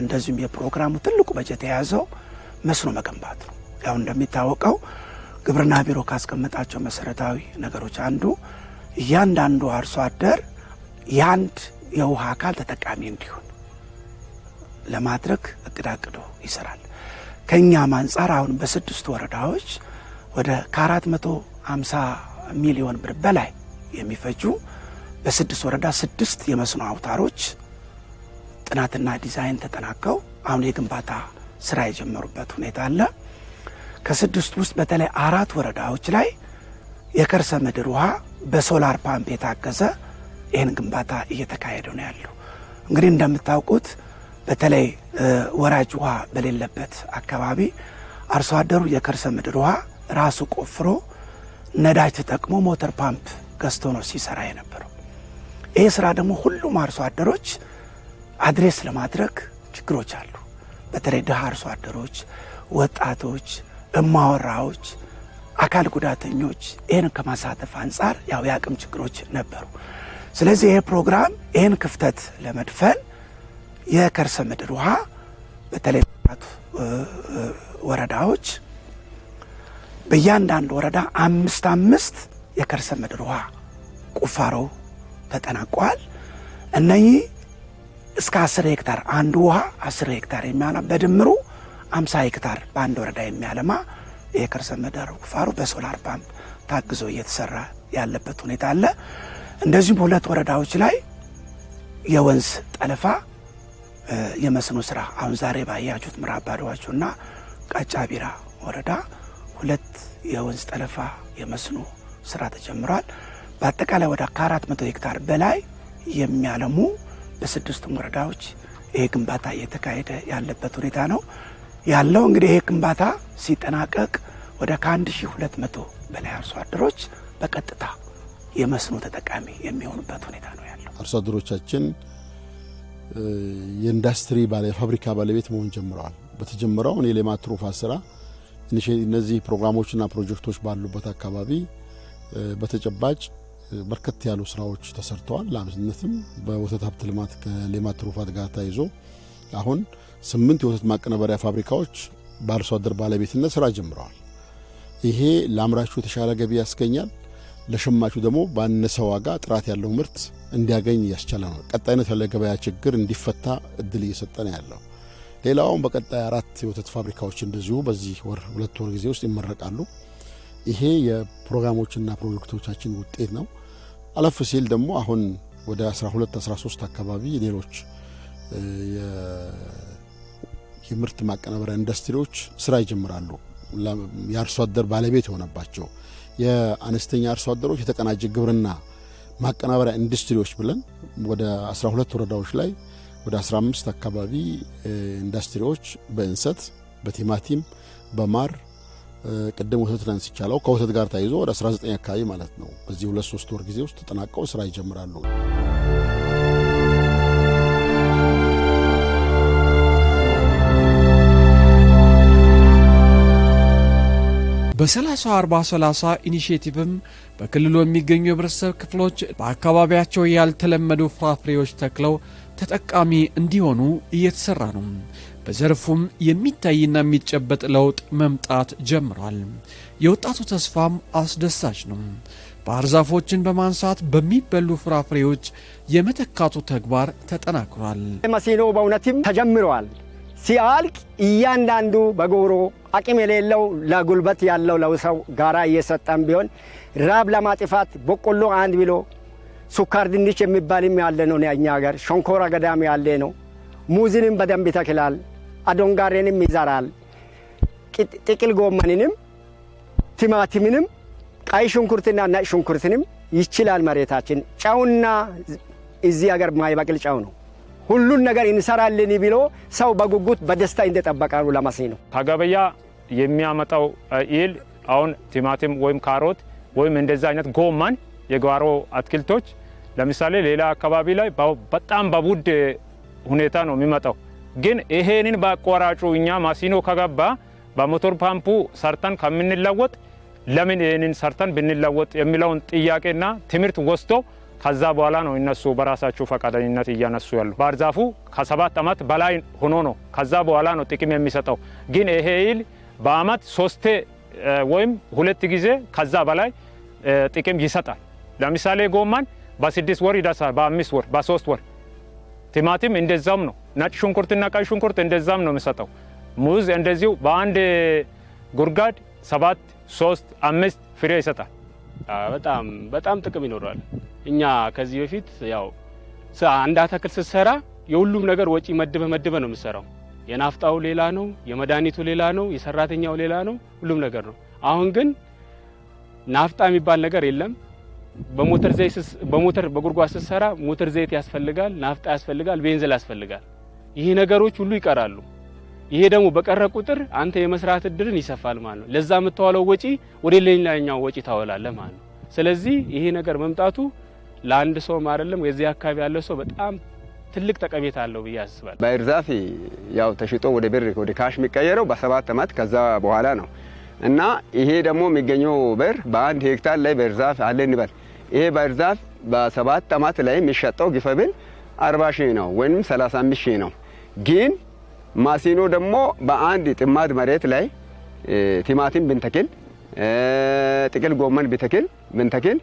እንደዚሁም የፕሮግራሙ ትልቁ በጀት የያዘው መስኖ መገንባት ነው። ያው እንደሚታወቀው ግብርና ቢሮ ካስቀመጣቸው መሰረታዊ ነገሮች አንዱ እያንዳንዱ አርሶ አደር የአንድ የውሃ አካል ተጠቃሚ እንዲሆን ለማድረግ እቅድ ይሰራል። ከኛም አንጻር አሁን በ6 ወረዳዎች ወደ ከ450 ሚሊዮን ብር በላይ የሚፈጁ በ6 ወረዳ 6 የመስኖ አውታሮች ጥናትና ዲዛይን ተጠናቀው አሁን የግንባታ ስራ የጀመሩበት ሁኔታ አለ። ከ6 ውስጥ በተለይ 4 ወረዳዎች ላይ የከርሰ ምድር ውሃ በሶላር ፓምፕ የታገዘ ይህን ግንባታ እየተካሄደ ነው ያለው። እንግዲህ እንደምታውቁት በተለይ ወራጅ ውሃ በሌለበት አካባቢ አርሶ አደሩ የከርሰ ምድር ውሃ ራሱ ቆፍሮ ነዳጅ ተጠቅሞ ሞተር ፓምፕ ገዝቶ ነው ሲሰራ የነበረው። ይህ ስራ ደግሞ ሁሉም አርሶ አደሮች አድሬስ ለማድረግ ችግሮች አሉ። በተለይ ድሃ አርሶ አደሮች፣ ወጣቶች፣ እማወራዎች፣ አካል ጉዳተኞች ይህን ከማሳተፍ አንጻር ያው የአቅም ችግሮች ነበሩ። ስለዚህ ይህ ፕሮግራም ይህን ክፍተት ለመድፈን የከርሰ ምድር ውሃ በተለይ ወረዳዎች በእያንዳንዱ ወረዳ 5 የከርሰ ምድር ውሃ ቁፋሮ ተጠናቋል። እነኚህ እስከ 10 ሄክታር አንዱ ውሃ 10 ሄክታር የሚያለማ በድምሩ 50 ሄክታር በአንድ ወረዳ የሚያለማ የከርሰ ምድር ቁፋሮ በሶላር ፓምፕ ታግዞ እየተሰራ ያለበት ሁኔታ አለ። እንደዚሁም 2 ወረዳዎች ላይ የወንዝ ጠለፋ የመስኖ ስራ አሁን ዛሬ ባያችሁት ምዕራብ ባዶዋቾና ቃጫ ቢራ ወረዳ 2 የወንዝ ጠለፋ የመስኖ ስራ ተጀምሯል። በአጠቃላይ ወደ 400 ሄክታር በላይ የሚያለሙ በ6 ወረዳዎች ይሄ ግንባታ እየተካሄደ ያለበት ሁኔታ ነው ያለው። እንግዲህ ይሄ ግንባታ ሲጠናቀቅ ወደ ከ1200 በላይ አርሶ አደሮች በቀጥታ የመስኖ ተጠቃሚ የሚሆኑበት ሁኔታ ነው ያለው። አርሶ አደሮቻችን የኢንዱስትሪ ፋብሪካ ባለቤት መሆን ጀምረዋል። በተጀመረው የሌማት ትሩፋት ስራ እነዚህ ፕሮግራሞችና ፕሮጀክቶች ባሉበት አካባቢ በተጨባጭ በርከት ያሉ ስራዎች ተሰርተዋል። ለአብነትም በወተት ሀብት ልማት ከሌማት ትሩፋት ጋር ተያይዞ አሁን 8 የወተት ማቀነባበሪያ ፋብሪካዎች በአርሶ አደር ባለቤትነት ስራ ጀምረዋል። ይሄ ለአምራቹ የተሻለ ገቢ ያስገኛል፣ ለሸማቹ ደግሞ ባነሰ ዋጋ ጥራት ያለው ምርት እንዲያገኝ ያስቻለ ነው። ቀጣይነት ያለ ገበያ ችግር እንዲፈታ እድል እየሰጠ ነው ያለው። ሌላውም በቀጣይ 4 የወተት ፋብሪካዎች እንደዚሁ በዚህ 2 ወር ጊዜ ውስጥ ይመረቃሉ። ይሄ የፕሮግራሞችና ፕሮጀክቶቻችን ውጤት ነው። አለፍ ሲል ደግሞ አሁን ወደ 12-13 አካባቢ ሌሎች የምርት ማቀነባበሪያ ኢንዱስትሪዎች ስራ ይጀምራሉ። የአርሶ አደር ባለቤት የሆነባቸው የአነስተኛ አርሶ አደሮች የተቀናጀ ግብርና ማቀነባበሪያ ኢንዱስትሪዎች ብለን ወደ 12 ወረዳዎች ላይ ወደ 15 አካባቢ ኢንዱስትሪዎች በእንሰት፣ በቲማቲም፣ በማር ቅድም ወተት አንስቻለሁ ከወተት ጋር ተያይዞ ወደ 19 አካባቢ ማለት ነው በዚህ 2-3 ወር ጊዜ ውስጥ ተጠናቀው ስራ ይጀምራሉ። በ30-40-30 ኢኒሼቲቭም በክልሉ የሚገኙ የህብረተሰብ ክፍሎች በአካባቢያቸው ያልተለመዱ ፍራፍሬዎች ተክለው ተጠቃሚ እንዲሆኑ እየተሰራ ነው። በዘርፉም የሚታይና የሚጨበጥ ለውጥ መምጣት ጀምሯል። የወጣቱ ተስፋም አስደሳች ነው። ባህር ዛፎችን በማንሳት በሚበሉ ፍራፍሬዎች የመተካቱ ተግባር ተጠናክሯል። መስኖ በእውነትም ተጀምሯል። ሲያልቅ እያንዳንዱ በጎሮ አቅም የሌለው ለጉልበት ያለው ለሰው ጋራ እየሰጠን ቢሆን ራብ ለማጥፋት በቆሎ 1 ቢሎ ሱካር ድንች የሚባልም ያለ ነው። እኛ ሀገር ሸንኮራ ገዳም ያለ ነው። ሙዝንም በደንብ ይተክላል። አዶንጋሬንም ይዘራል። ጥቅል ጎመንንም ቲማቲምንም ቀይ ሽንኩርትና ነጭ ሽንኩርትንም ይችላል መሬታችን። ጨውና እዚህ ሀገር ማይበቅል ጨው ነው። ሁሉን ነገር እንሰራለን ብሎ ሰው በጉጉት በደስታ እንደጠበቀ ነው ለመስኖ። ከገበያ የሚያመጣው እህል አሁን ቲማቲም ወይም ካሮት ወይም እንደዛ አይነት ጎመን የጓሮ አትክልቶች ለምሳሌ ሌላ አካባቢ ላይ በጣም በውድ ሁኔታ ነው የሚመጣው። ግን ይሄንን በአቋራጩ እኛ መስኖ ከገባ በሞተር ፓምፑ ሰርተን ከምንለወጥ ለምን ይሄንን ሰርተን ብንለወጥ የሚለውን ጥያቄና ትምህርት ወስዶ ከዛ በኋላ ነው እነሱ በራሳቸው ፈቃደኝነት እያነሱ ያሉ። ባህር ዛፉ ከ7 ዓመት በላይ ሆኖ ነው ከዛ በኋላ ነው ጥቅም የሚሰጠው። ግን ይሄ እህል በአመት 3 ወይም 2 ጊዜ ከዛ በላይ ጥቅም ይሰጣል። ለምሳሌ ጎመን በ6 ወር ይደርሳል፣ በ5 ወር፣ በ3 ወር። ቲማቲም እንደዛም ነው። ነጭ ሽንኩርትና ቀይ ሽንኩርት እንደዛም ነው የሚሰጠው። ሙዝ እንደዚሁ በአንድ ጉርጋድ 7፣ 3፣ 5 ፍሬ ይሰጣል። በጣም ጥቅም ይኖራል። እኛ ከዚህ በፊት ያው አንድ አትክልት ስትሰራ የሁሉም ነገር ወጪ መድበ ነው የምትሰራው። የናፍጣው ሌላ ነው፣ የመድኃኒቱ ሌላ ነው፣ የሰራተኛው ሌላ ነው፣ ሁሉም ነገር ነው። አሁን ግን ናፍጣ የሚባል ነገር የለም። በሞተር በጉርጓድ ስትሰራ ሞተር ዘይት ያስፈልጋል፣ ናፍጣ ያስፈልጋል፣ ቤንዚን ያስፈልጋል። ይሄ ነገሮች ሁሉ ይቀራሉ። ይሄ ደግሞ በቀረ ቁጥር አንተ የመስራት እድልን ይሰፋል ማለት ነው። ለዛ የምትዋለው ወጪ ወደ ሌላኛው ወጪ ታወላለህ ማለት ነው። ስለዚህ ይሄ ነገር መምጣቱ ለአንድ ሰው አይደለም የዚህ አካባቢ ያለው ሰው በጣም ትልቅ ጠቀሜታ አለው ብዬ አስባለሁ። ባህር ዛፍ ያው ተሽጦ ወደ ብር ወደ ካሽ የሚቀየረው በ7 ዓመት ከዛ በኋላ ነው እና ይሄ ደግሞ የሚገኘው ብር በ1 ሄክታር ላይ ባህር ዛፍ አለ እንበል። ይሄ ባህር ዛፍ በ7 ዓመት ላይ የሚሸጠው ግፈብል 40 ሺህ ነው ወይም 35 ሺህ ነው። ግን መስኖ ደግሞ በአንድ ጥማድ መሬት ላይ ቲማቲም ብንተክል ጥቅል ጎመን ብንተክል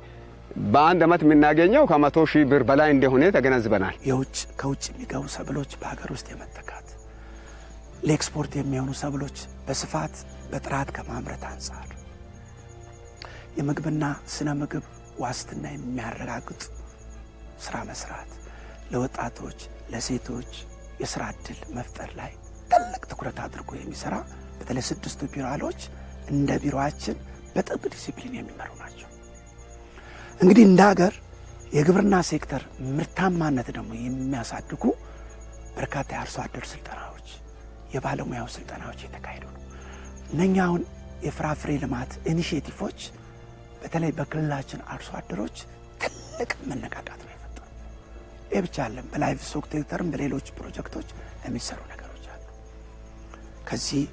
በአንድ ዓመት የምናገኘው ከ100 ሺህ ብር በላይ እንደሆነ ተገነዝበናል። ከውጭ የሚገቡ ሰብሎች በሀገር ውስጥ የመተካት ለኤክስፖርት የሚሆኑ ሰብሎች በስፋት በጥራት ከማምረት አንጻር የምግብና ስነ ምግብ ዋስትና የሚያረጋግጥ ስራ መስራት፣ ለወጣቶች ለሴቶች የስራ ዕድል መፍጠር ላይ ትልቅ ትኩረት አድርጎ የሚሰራ በተለይ 6ቱ ቢሮዎች እንደ ቢሮአችን በጥብቅ ዲሲፕሊን የሚመሩ ናቸው። እንግዲህ እንደ ሀገር የግብርና ሴክተር ምርታማነት ደግሞ የሚያሳድጉ በርካታ የአርሶ አደር ስልጠናዎች፣ የባለሙያው ስልጠናዎች የተካሄዱ ነው። እነኛ አሁን የፍራፍሬ ልማት ኢኒሼቲቮች በተለይ በክልላችን አርሶ አደሮች ትልቅ መነቃቃት ነው የፈጠሩ። ይህ ብቻ አለም በላይቭ ስቶክ ሴክተርም በሌሎች ፕሮጀክቶች የሚሰሩ ነገሮች አሉ። ከዚህ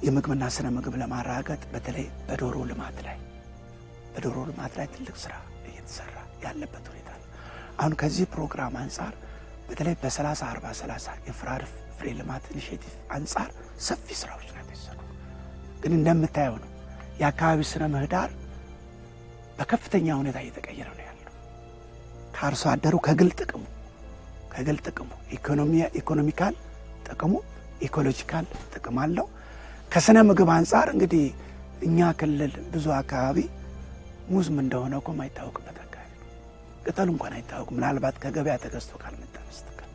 የምግብና ስነ ምግብ ለማረጋገጥ በተለይ በዶሮ ልማት ላይ ትልቅ ስራ እየተሰራ ያለበት ሁኔታ ነው። አሁን ከዚህ ፕሮግራም አንጻር በተለይ በ30-40-30 የፍራፍሬ ልማት ኢኒሼቲቭ አንጻር ሰፊ ስራዎች ናቸው የተሰሩ። ግን እንደምታየው ነው የአካባቢ ስነ ምህዳር በከፍተኛ ሁኔታ እየተቀየረ ነው ያለው። ከአርሶ አደሩ ከግል ጥቅሙ ኢኮኖሚካል ጥቅሙ ኢኮሎጂካል ጥቅም አለው። ከስነ ምግብ አንጻር እንግዲህ እኛ ክልል ብዙ አካባቢ ሙዝ ምን እንደሆነ እኮ ማይታወቅበት አካባቢ ነው። ቅጠሉ እንኳን አይታወቅም፣ ምናልባት ከገበያ ተገዝቶ ካልመጣ በስተቀር።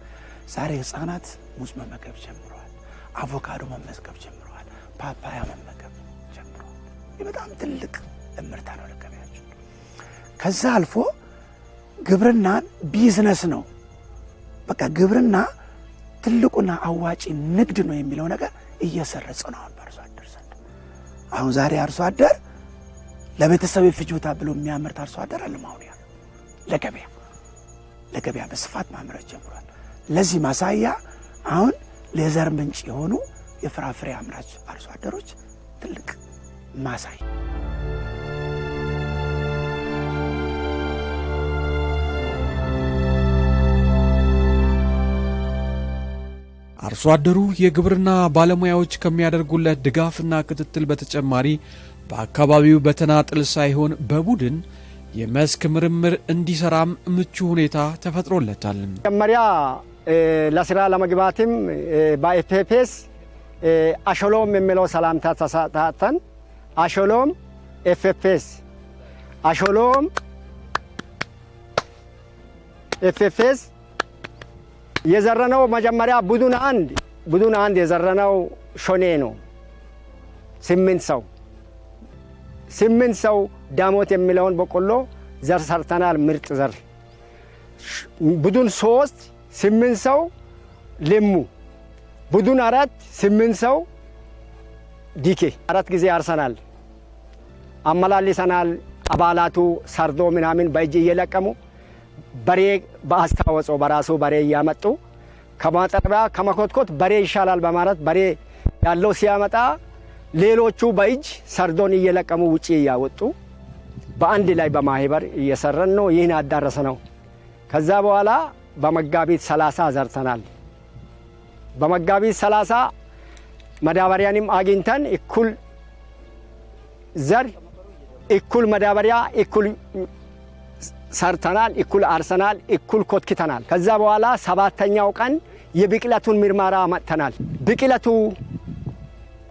ዛሬ ህፃናት ሙዝ መመገብ ጀምረዋል፣ አቮካዶ መመገብ ጀምረዋል፣ ፓፓያ መመገብ ጀምረዋል። ይህ በጣም ትልቅ እምርታ ነው ለገበያቸው። ከዛ አልፎ ግብርናን ቢዝነስ ነው፣ በቃ ግብርና ትልቁና አዋጪ ንግድ ነው የሚለው ነገር እየሰረጸ ነው አርሶ አደር ዘንድ። አሁን ዛሬ አርሶ አደር ለቤተሰብ ፍጆታ ብሎ የሚያመርት አርሶ አደር አለ። አሁን ያ ለገበያ በስፋት ማምረት ጀምሯል። ለዚህ ማሳያ አሁን ለዘር ምንጭ የሆኑ የፍራፍሬ አምራች አርሶ አደሮች ትልቅ ማሳያ። አርሶ አደሩ የግብርና ባለሙያዎች ከሚያደርጉለት ድጋፍና ክትትል በተጨማሪ በአካባቢው በተናጥል ሳይሆን በቡድን የመስክ ምርምር እንዲሰራም ምቹ ሁኔታ ተፈጥሮለታል። መጀመሪያ ለስራ ለመግባትም በኤፍኤፍኤስ አሾሎም የሚለው ሰላምታ ተሰጣተን አሾሎም ኤፍኤፍኤስ አሾሎም ኤፍኤፍኤስ የዘረነው መጀመሪያ ቡድን አንድ የዘረነው ሾኔ ነው። 8 ሰው ዳሞት የሚለውን በቆሎ ዘር ሰርተናል። ምርጥ ዘር ቡድን 3 8 ሰው ለሙ ቡድን 4 8 ሰው ዲኬ 4 ጊዜ አርሰናል አመላልሰናል። አባላቱ ሰርዶ ምናምን በእጅ እየለቀሙ በሬ በአስተዋጽኦ በራሱ በሬ እያመጡ ከማጠቢያ ከመኮትኮት በሬ ይሻላል በማለት በሬ ያለው ሲያመጣ ሌሎቹ በእጅ ሰርዶን እየለቀሙ ውጪ እያወጡ በአንድ ላይ በማህበር እየሰራን ነው። ይህን አዳረሰ ነው። ከዛ በኋላ በመጋቢት 30 ዘርተናል። በመጋቢት 30 መዳበሪያንም አግኝተን እኩል ዘር እኩል መዳበሪያ እኩል ሰርተናል፣ እኩል አርሰናል፣ እኩል ኮትክተናል። ከዛ በኋላ 7ኛው ቀን የብቅለቱን ምርመራ መጥተናል። ብቅለቱ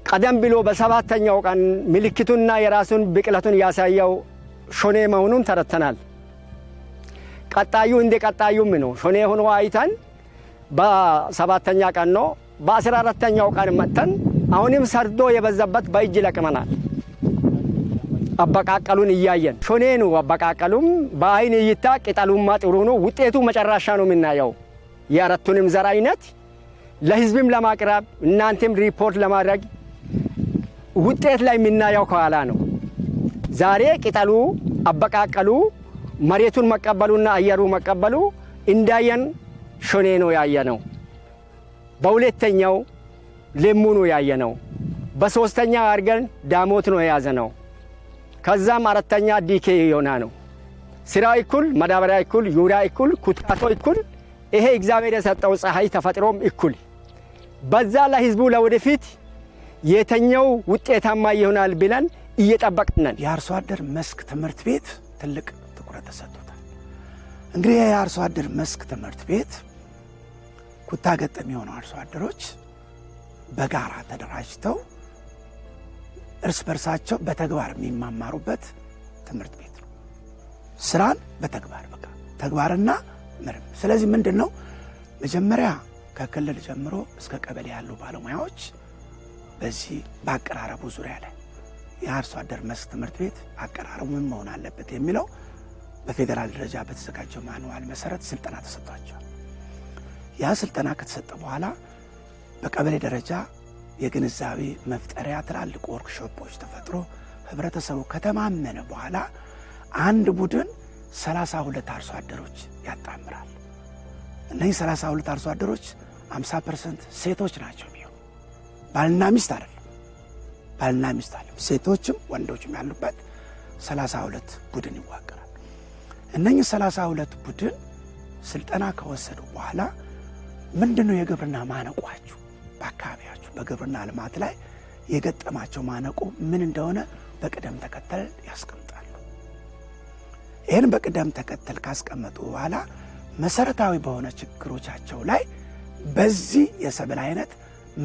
ቀደም ብሎ በ7ኛው ቀን ምልክቱና የራሱን ብቅለቱን ያሳየው ሾኔ መሆኑን ተረተናል። ቀጣዩ እንደ ቀጣዩም ነው ሾኔ ሆኖ አይተን በ7ኛ ቀን ነው። በ14ኛው ቀን መጥተን አሁንም ሰርዶ የበዛበት በእጅ ለቅመናል። አበቃቀሉን እያየን ሾኔ ነው። አበቃቀሉም በአይን እይታ ቅጠሉማ ጥሩ ነው። ውጤቱ መጨረሻ ነው የምናየው። የአራቱንም ዘር አይነት ለህዝብም ለማቅረብ እናንተም ሪፖርት ለማድረግ ውጤት ላይ የምናየው ከኋላ ነው። ዛሬ ቅጠሉ አበቃቀሉ መሬቱን መቀበሉና አየሩ መቀበሉ እንዳየን ሾኔ ነው ያየነው። በሁለተኛው ለሙ ነው ያየነው። በሶስተኛ አድርገን ዳሞት ነው የያዘነው። ከዛም አራተኛ ዲኬ ይሆና ነው። ስራ እኩል፣ መዳበሪያ እኩል፣ ዩሪያ እኩል፣ ኩትካቶ እኩል፣ ይሄ እግዚአብሔር የሰጠው ፀሐይ ተፈጥሮም እኩል። በዛ ለህዝቡ ለወደፊት የተኛው ውጤታማ ይሆናል ብለን እየጠበቅን ነን። የአርሶ አደር መስክ ትምህርት ቤት ትልቅ ትኩረት ተሰጥቶታል። እንግዲህ የአርሶ አደር መስክ ትምህርት ቤት ኩታ ገጠም የሆኑ አርሶ አደሮች በጋራ ተደራጅተው እርስ በርሳቸው በተግባር የሚማማሩበት ትምህርት ቤት ነው። ስራን በተግባር በቃ ተግባርና ምርምር። ስለዚህ ምንድን ነው መጀመሪያ ከክልል ጀምሮ እስከ ቀበሌ ያሉ ባለሙያዎች በዚህ በአቀራረቡ ዙሪያ ላይ የአርሶ አደር መስክ ትምህርት ቤት አቀራረቡ ምን መሆን አለበት የሚለው በፌዴራል ደረጃ በተዘጋጀው ማንዋል መሰረት ስልጠና ተሰጥቷቸዋል። ያ ስልጠና ከተሰጠ በኋላ በቀበሌ ደረጃ የግንዛቤ መፍጠሪያ ትላልቅ ወርክሾፖች ተፈጥሮ ህብረተሰቡ ከተማመነ በኋላ አንድ ቡድን 32 አርሶ አደሮች ያጣምራል። እነዚህ 32 አርሶ አደሮች 50% ሴቶች ናቸው። ባልና ሚስት አይደለም፣ ባልና ሚስት አይደለም፣ ሴቶችም ወንዶችም ያሉበት 32 ቡድን ይዋቀራል። እነዚህ 32 ቡድን ስልጠና ከወሰዱ በኋላ ምንድነው የግብርና ማነቋችሁ በአካባቢያችሁ በግብርና ልማት ላይ የገጠማቸው ማነቆ ምን እንደሆነ በቅደም ተከተል ያስቀምጣሉ። ይህን በቅደም ተከተል ካስቀመጡ በኋላ መሰረታዊ በሆነ ችግሮቻቸው ላይ በዚህ የሰብል አይነት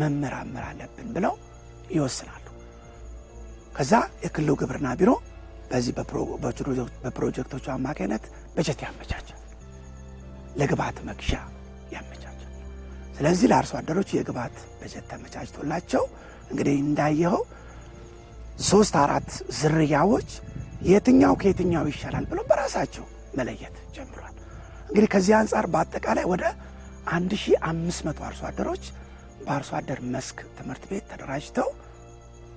መመራመር አለብን ብለው ይወስናሉ። ከዛ የክልሉ ግብርና ቢሮ በዚህ በፕሮጀክቶቹ አማካይነት በጀት ያመቻቻል፣ ለግብዓት መግዣ ያመቻቻል። ስለዚህ ለአርሶ አደሮች የግብዓት በጀት ተመቻችቶላቸው እንግዲህ እንዳየኸው 3-4 ዝርያዎች የትኛው ከየትኛው ይሻላል ብለው በራሳቸው መለየት ጀምሯል። እንግዲህ ከዚህ አንጻር በአጠቃላይ ወደ 1500 አርሶ አደሮች በአርሶ አደር መስክ ትምህርት ቤት ተደራጅተው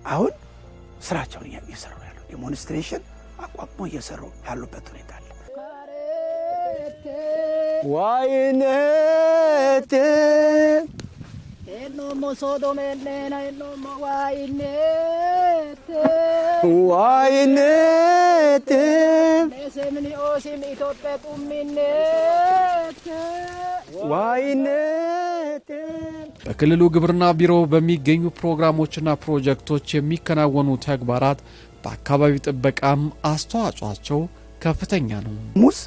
አሁን ስራቸውን እየሰሩ ያሉ ዲሞንስትሬሽን አቋቁሞ እየሰሩ ያሉበት ሁኔታ አለ። ዋይነት ዋይነት ዋይነት በክልሉ ግብርና ቢሮ በሚገኙ ፕሮግራሞችና ፕሮጀክቶች የሚከናወኑ ተግባራት በአካባቢ ጥበቃም አስተዋጽኦአቸው ከፍተኛ ነው። ሙዝ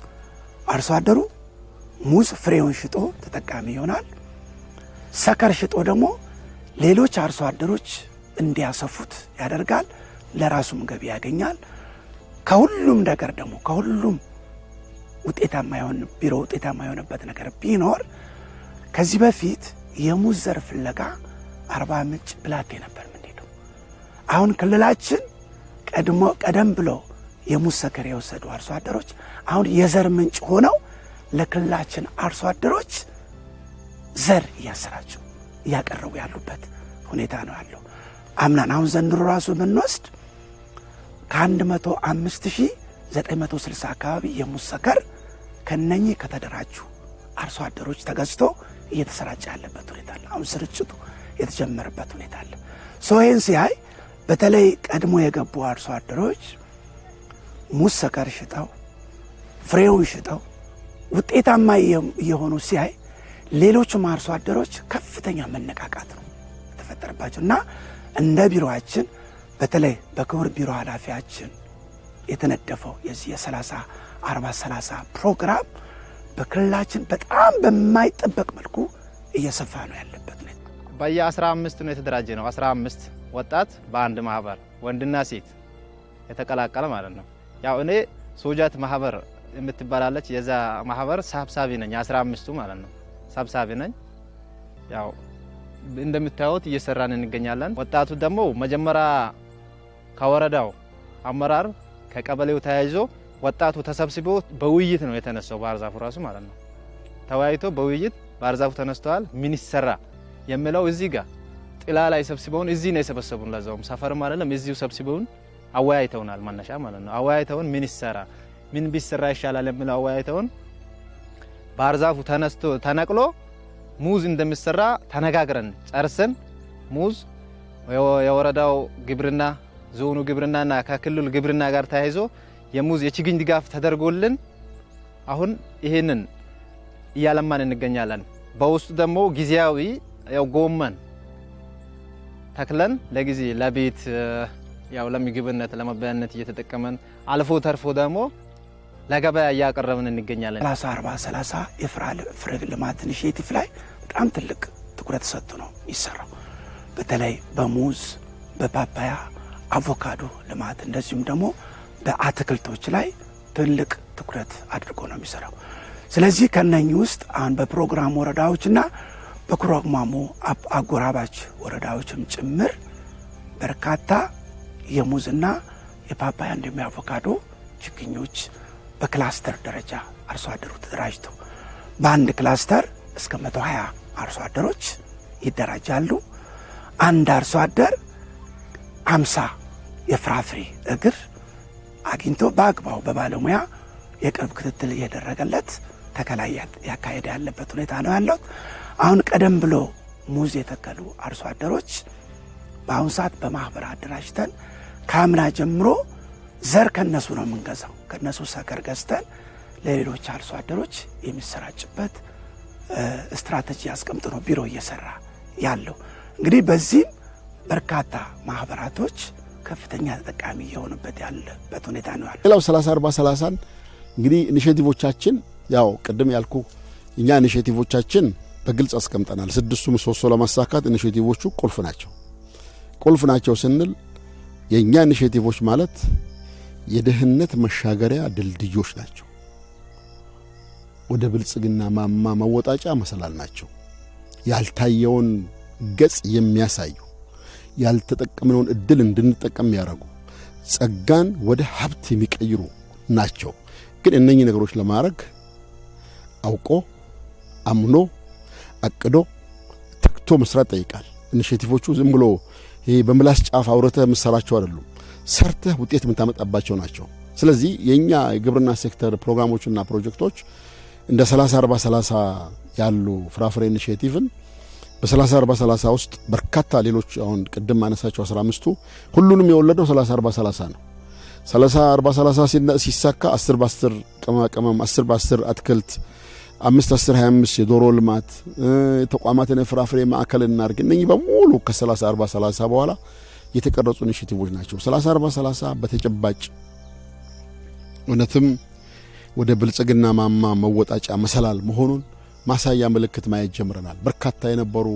አርሶ አደሩ ሙዝ ፍሬውን ሽጦ ተጠቃሚ ይሆናል። ሰከር ሽጦ ደግሞ ሌሎች አርሶ አደሮች እንዲያሰፉት ያደርጋል። ለራሱም ገቢ ያገኛል። ከሁሉም ነገር ደግሞ ከሁሉም ውጤታማ የሆነበት ነገር ቢኖር ከዚህ በፊት የሙዝ ዘር ፍለጋ አርባ ምንጭ ብላቴ ነበር የምንሄደው። አሁን ክልላችን ቀደም ብሎ የሙዝ ሰከር የወሰዱ አርሶ አደሮች አሁን የዘር ምንጭ ሆነው ለክልላችን አርሶ አደሮች ዘር እያሰራጩ እያቀረቡ ያሉበት ሁኔታ ነው ያለው። አምናን አሁን ዘንድሮ ራሱ ብንወስድ ከ105,960 አካባቢ የሙዝ ሰከር ከነኚህ ከተደራጁ አርሶ አደሮች ተገዝቶ እየተሰራጨ ያለበት ሁኔታ አለ። አሁን ስርጭቱ የተጀመረበት ሁኔታ አለ። ይህን ሲያይ በተለይ ቀድሞ የገቡ አርሶ አደሮች ሙዝ ሰከር ሽጠው ፍሬውን ሽጠው ውጤታማ የሆኑ ሲያይ ሌሎችም አርሶ አደሮች ከፍተኛ መነቃቃት ነው የተፈጠረባቸው እና እንደ ቢሮአችን በተለይ በክቡር ቢሮ ኃላፊያችን የተነደፈው የዚህ የ30-40-30 ፕሮግራም በክልላችን በጣም በማይጠበቅ መልኩ እየሰፋ ነው ያለበት ነው። በየ15 ነው የተደራጀ ነው። 15 ወጣት በአንድ ማህበር ወንድና ሴት የተቀላቀለ ማለት ነው። ያው እኔ ሶጃት ማህበር የምትባላለች የዛ ማህበር ሰብሳቢ ነኝ። 15ቱ ማለት ነው ሰብሳቢ ነኝ። ያው እንደምታዩት እየሰራን እንገኛለን። ወጣቱ ደግሞ መጀመሪያ ከወረዳው አመራር ከቀበሌው ተያይዞ ወጣቱ ተሰብስቦ በውይይት ነው የተነሳው። ባህር ዛፉ ራሱ ማለት ነው ተወያይቶ በውይይት ባህር ዛፉ ተነስተዋል። ምን ይሰራ የሚለው እዚህ ጋር ጥላ ላይ ሰብስበውን እዚህ ነው የሰበሰቡን። ለዛውም ሰፈርም አይደለም እዚሁ ሰብስበውን አወያይተውናል። መነሻ ማለት ነው አወያይተውን ምን ይሰራ ምን ቢሰራ ይሻላል የሚለው አወያይተውን ባህር ዛፉ ተነስቶ ተነቅሎ ሙዝ እንደሚሰራ ተነጋግረን ጨርሰን ሙዝ የወረዳው ግብርና ዞኑ ግብርናና ከክልሉ ግብርና ጋር ተያይዞ የሙዝ የችግኝ ድጋፍ ተደርጎልን አሁን ይሄንን እያለማን እንገኛለን። በውስጡ ደግሞ ጊዜያዊ ያው ጎመን ተክለን ለጊዜ ለቤት ያው ለምግብነት ለመበያነት እየተጠቀመን አልፎ ተርፎ ደግሞ ለገበያ እያቀረብን እንገኛለን። 30-40-30 የፍሬ ልማት ኢኒሼቲቭ ላይ በጣም ትልቅ ትኩረት ሰጥቶ ነው የሚሰራው። በተለይ በሙዝ በፓፓያ አቮካዶ ልማት እንደዚሁም ደግሞ በአትክልቶች ላይ ትልቅ ትኩረት አድርጎ ነው የሚሰራው። ስለዚህ ከነኚህ ውስጥ አሁን በፕሮግራም ወረዳዎችና በፕሮግራሙ አጎራባች ወረዳዎችም ጭምር በርካታ የሙዝና የፓፓያ እንዲሁም የአቮካዶ ችግኞች በክላስተር ደረጃ አርሶ አደሩ ተደራጅቶ በአንድ ክላስተር እስከ 120 አርሶ አደሮች ይደራጃሉ። አንድ አርሶ አደር 50 የፍራፍሬ እግር አግኝቶ በአግባቡ በባለሙያ የቅርብ ክትትል እየደረገለት ተከላ ያካሄደ ያለበት ሁኔታ ነው ያለው። አሁን ቀደም ብሎ ሙዝ የተከሉ አርሶ አደሮች በአሁኑ ሰዓት በማህበር አደራጅተን ከአምና ጀምሮ ዘር ከነሱ ነው የምንገዛው። ከነሱ ሰከር ገዝተን ለሌሎች አርሶ አደሮች የሚሰራጭበት ስትራቴጂ አስቀምጦ ነው ቢሮ እየሰራ ያለው። እንግዲህ በዚህም በርካታ ማህበራቶች ከፍተኛ ተጠቃሚ የሆኑበት ያለበት ሁኔታ ነው ያለው። ሌላው 30-40-30 እንግዲህ ኢኒሼቲቮቻችን ያው ቅድም ያልኩ እኛ ኢኒሼቲቮቻችን በግልጽ አስቀምጠናል። 6ቱ ምሰሶ ለማሳካት ኢኒሼቲቮቹ ቁልፍ ናቸው ስንል የኛ ኢኒሼቲቮች ማለት የድህነት መሻገሪያ ድልድዮች ናቸው። ወደ ብልጽግና ማማ መወጣጫ መሰላል ናቸው። ያልታየውን ገጽ የሚያሳዩ ያልተጠቀምነውን እድል እንድንጠቀም ያደርጉ ጸጋን ወደ ሀብት የሚቀይሩ ናቸው። ግን እነኚህ ነገሮች ለማድረግ አውቆ አምኖ አቅዶ ተክቶ መስራት ጠይቃል። ኢኒሼቲቮቹ ዝም ብሎ ይሄ በምላስ ጫፍ አውርተህ የምትሰራቸው አይደሉም። ሰርተህ ውጤት የምታመጣባቸው ናቸው። ስለዚህ የኛ የግብርና ሴክተር ፕሮግራሞችና ፕሮጀክቶች እንደ 30-40-30 ያሉ ፍራፍሬ ኢኒሼቲቭን በ30-40-30 ውስጥ በርካታ ሌሎች አሁን ቅድም ማነሳቸው 15ቱ ሁሉንም የወለደው 30-40-30 ነው። 30-40-30 ሲሳካ 10 በ10 ቅመማ ቅመም 10 በ10 አትክልት 5 10 25 የዶሮ ልማት ተቋማትን ፍራፍሬ ማዕከል እናርግ እነኚህ በሙሉ ከ30 40 30 በኋላ የተቀረጹ ኢኒሼቲቮች ናቸው 30 40 30 በተጨባጭ እውነትም ወደ ብልጽግና ማማ መወጣጫ መሰላል መሆኑን ማሳያ ምልክት ማየት ጀምረናል በርካታ የነበሩ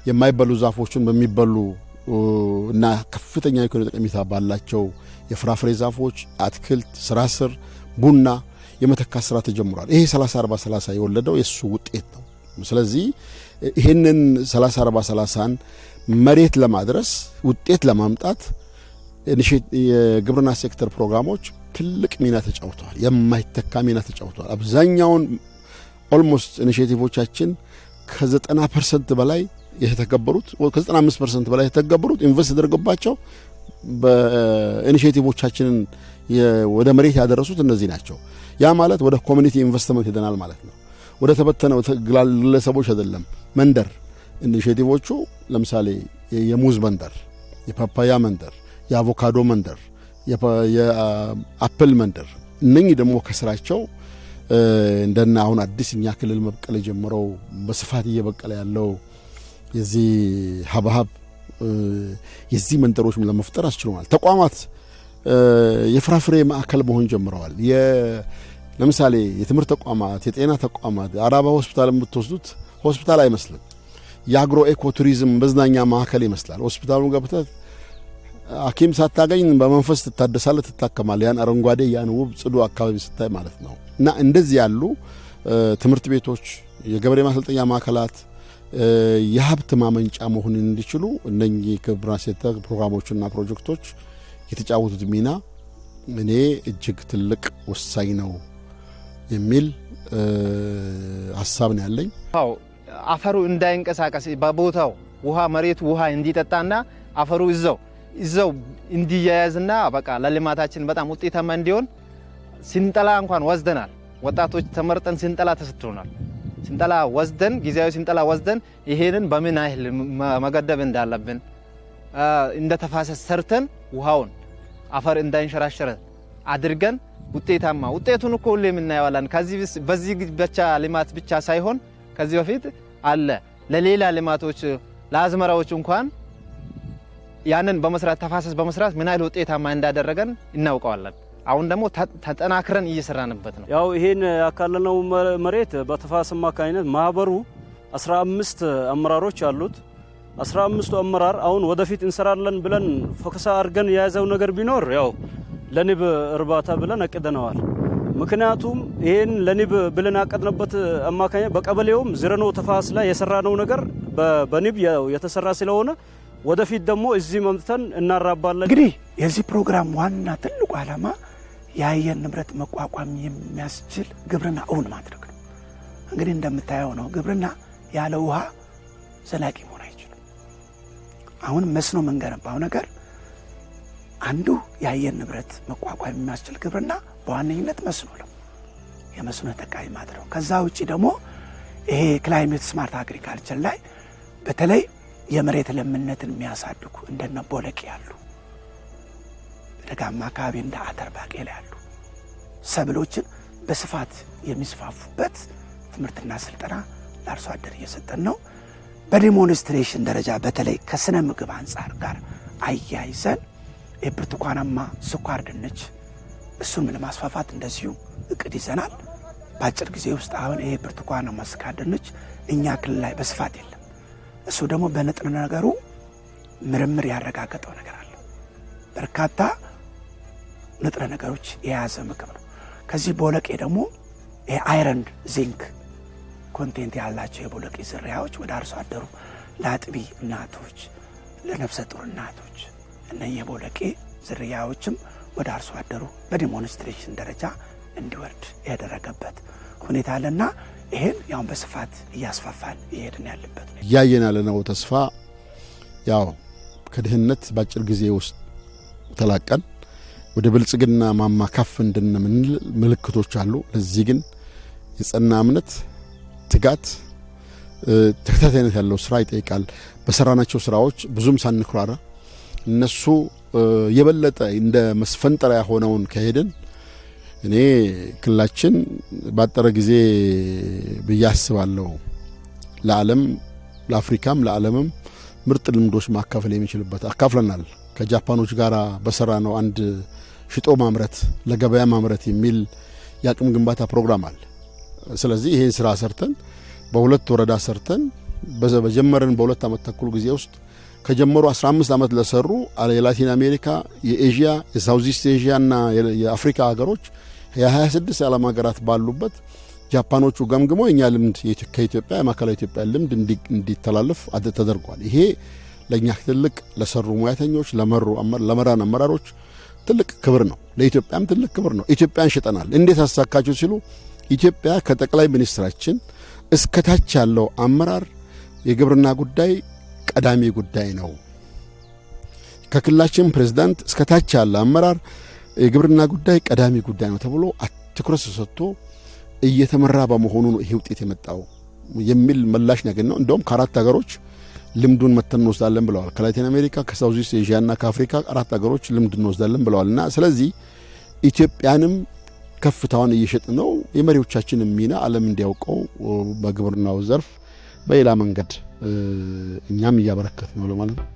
የማይበሉ ዛፎችን በሚበሉ እና ከፍተኛ ኢኮኖሚ ጠቀሜታ ባላቸው የፍራፍሬ ዛፎች አትክልት ስራ ስር ቡና የመተካት ስራ ተጀምሯል ይሄ 30 40 30 የወለደው የሱ ውጤት ነው ስለዚህ ይሄንን 30 40 30ን መሬት ለማድረስ ውጤት ለማምጣት የግብርና ሴክተር ፕሮግራሞች ትልቅ ሚና ተጫውተዋል የማይተካ ሚና ተጫውተዋል አብዛኛውን ኦልሞስት ኢኒሼቲቮቻችን ከ90% በላይ የተተገበሩት ከ95% በላይ የተተገበሩት ኢንቨስት ተደርገባቸው በኢኒሼቲቮቻችንን ወደ መሬት ያደረሱት እነዚህ ናቸው ያ ማለት ወደ ኮሚኒቲ ኢንቨስትመንት ሄደናል ማለት ነው ወደ ተበተነው ግለሰቦች አይደለም መንደር ኢኒሼቲቮቹ ለምሳሌ የሙዝ መንደር የፓፓያ መንደር የአቮካዶ መንደር የአፕል መንደር እነኚህ ደግሞ ከስራቸው እንደና አሁን አዲስኛ ክልል መብቀል ጀምረው በስፋት እየበቀለ ያለው የዚህ ሀብሀብ የዚህ መንደሮች ለመፍጠር አስችሏል ተቋማት የፍራፍሬ ማዕከል መሆን ጀምረዋል ለምሳሌ የትምህርት ተቋማት የጤና ተቋማት አራባ ሆስፒታል የምትወስዱት ሆስፒታል አይመስልም የአግሮ ኤኮ ቱሪዝም በዝናኛ ማዕከል ይመስላል ሆስፒታሉን ገብተህ ሐኪም ሳታገኝ በመንፈስ ትታደሳለህ ትታከማለህ ያን አረንጓዴ ያን ውብ ጽዱ አካባቢ ስታይ ማለት ነው እና እንደዚህ ያሉ ትምህርት ቤቶች የገበሬ ማሰልጠኛ ማዕከላት የሀብት ማመንጫ መሆን እንዲችሉ እነኚህ ግብርና ሴክተር ፕሮግራሞችና ፕሮጀክቶች የተጫወቱት ሚና እኔ እጅግ ትልቅ ወሳኝ ነው የሚል ሐሳብ ነው ያለኝ አፈሩ እንዳይንቀሳቀስ በቦታው ውሃ መሬቱ ውሃ እንዲጠጣና አፈሩ እዛው እንዲያያዝና በቃ ለልማታችን በጣም ውጤታማ እንዲሆን ስንጠላ እንኳን ወስደናል ወጣቶች ተመርጠን ስንጠላ ተሰጥቶናል ስንጠላ ወስደን ጊዜያዊ ስንጠላ ወስደን ይሄንን በምን አይል መገደብ እንዳለብን እንደ ተፋሰስ ሰርተን ውሃውን አፈር እንዳይንሸራሸር አድርገን ውጤታማ ውጤቱን እኮ ሁሌ የምናየዋለን በዚህ ብቻ ልማት ብቻ ሳይሆን ከዚህ በፊት አለ ለሌላ ልማቶች ለአዝመራዎች እንኳን ያንን በመስራት ተፋሰስ በመስራት ምን አይል ውጤታማ እንዳደረገን እናውቀዋለን አሁን ደግሞ ተጠናክረን እየሰራንበት ነው ያው ይሄን ያካለለው መሬት በተፋሰስ አማካኝነት ማህበሩ 15 አመራሮች አሉት 15 አመራር አሁን ወደፊት እንሰራለን ብለን ፎከስ አድርገን የያዘው ነገር ቢኖር ያው ለንብ እርባታ ብለን አቅደናል ምክንያቱም ይሄን ለንብ ብለን አቀድነበት አማካኝ በቀበሌውም ዝረኖ ተፋሰስ ላይ የሰራነው ነገር በንብ የተሰራ ስለሆነ ወደፊት ደግሞ እዚህ መምተን እናራባለን እንግዲህ የዚህ ፕሮግራም ዋና ትልቁ ዓላማ የአየር ንብረት መቋቋም የሚያስችል ግብርና እውን ማድረግ ነው እንግዲህ እንደምታየው ነው ግብርና ያለ ውሃ ዘላቂ መሆን አይችልም አሁን መስኖ መንገነባው ነገር አንዱ የአየር ንብረት መቋቋም የሚያስችል ግብርና በዋነኝነት መስኖ ነው የመስኖ ተጠቃሚ ማድረግ ከዛ ውጪ ደግሞ ይሄ ክላይሜት ስማርት አግሪካልቸር ላይ በተለይ የመሬት ለምነትን የሚያሳድጉ እንደነ ቦለቄ ያሉ ደጋማ አካባቢ እንደ አተር ባቄላ ያሉ ሰብሎችን በስፋት የሚስፋፉበት ትምህርትና ስልጠና ለአርሶ አደር እየሰጠን ነው በዲሞንስትሬሽን ደረጃ በተለይ ከስነ ምግብ አንጻር ጋር አያይዘን የብርቱካናማ ስኳር ድንች እሱን ለማስፋፋት እንደዚሁ እቅድ ይዘናል በአጭር ጊዜ ውስጥ አሁን ይሄ ብርቱካናማ ስኳር ድንች እኛ ክልል ላይ በስፋት የለም እሱ ደግሞ በንጥረ ነገሩ ምርምር ያረጋገጠው ነገር አለ በርካታ ንጥረ ነገሮች የያዘ ምግብ ነው ከዚህ ቦለቄ ደግሞ የአይረን ዚንክ ኮንቴንት ያላቸው የቦለቄ ዝርያዎች ወደ አርሶ አደሩ ለአጥቢ እናቶች ለነፍሰ ጡር እናቶች እና የቦለቄ ዝርያዎችም ወደ አርሶ አደሩ በዲሞንስትሬሽን ደረጃ እንዲወርድ ያደረገበት ሁኔታ አለና ይሄን ያው በስፋት እያስፋፋን ይሄድን ያለበት ነው ያየናለነው ተስፋ ያው ከድህነት ባጭር ጊዜ ውስጥ ተላቀን ወደ ብልጽግና ማማ ከፍ እንድንምንል ምልክቶች አሉ ለዚህ ግን የጸና እምነት ትጋት ተከታታይነት ያለው ስራ ይጠይቃል በሰራናቸው ስራዎች ብዙም ሳንኩራራ እነሱ የበለጠ እንደ መስፈንጠሪያ ሆነውን ከሄድን እኔ ክልላችን ባጠረ ጊዜ ብያስባለሁ ለዓለም ለአፍሪካም ለዓለምም ምርጥ ልምዶች ማካፈል የሚችልበት አካፍለናል። ከጃፓኖች ጋር በሰራ ነው አንድ ሽጦ ማምረት ለገበያ ማምረት የሚል የአቅም ግንባታ ፕሮግራም አለ። ስለዚህ ይሄን ስራ ሰርተን በሁለት ወረዳ ሰርተን በጀመረን በሁለት ዓመት ተኩል ጊዜ ውስጥ ከጀመሩ 15 ዓመት ለሰሩ የላቲን አሜሪካ፣ የኤዥያ፣ የሳውዝ ኢስት ኤዥያ እና የአፍሪካ ሀገሮች የ26 የዓለም ሀገራት ባሉበት ጃፓኖቹ ገምግመው የኛ ልምድ ከኢትዮጵያ የማዕከላዊ ኢትዮጵያ ልምድ እንዲተላለፍ ተደርጓል። ይሄ ለኛ ትልቅ ለሰሩ ሙያተኞች ለመራን አመራሮች ትልቅ ክብር ነው። ለኢትዮጵያም ትልቅ ክብር ነው። ኢትዮጵያን ሽጠናል። እንዴት አሳካችሁ ሲሉ ኢትዮጵያ ከጠቅላይ ሚኒስትራችን እስከታች ያለው አመራር የግብርና ጉዳይ ቀዳሚ ጉዳይ ነው። ከክልላችን ፕሬዝዳንት እስከታች ያለ አመራር የግብርና ጉዳይ ቀዳሚ ጉዳይ ነው ተብሎ ትኩረት ተሰጥቶ እየተመራ በመሆኑ ነው ይሄ ውጤት የመጣው የሚል ምላሽ ነገር ነው። እንደውም ከአራት ሀገሮች ልምዱን መተን እንወስዳለን ብለዋል። ከላቲን አሜሪካ፣ ከሳውዝ ኢስት ኤዥያ እና ከአፍሪካ አራት ሀገሮች ልምድ እንወስዳለን ብለዋልና ስለዚህ ኢትዮጵያንም ከፍታውን እየሸጥ ነው። የመሪዎቻችንን ሚና ዓለም እንዲያውቀው በግብርናው ዘርፍ በሌላ መንገድ እኛም እያበረከት ነው ለማለት ነው።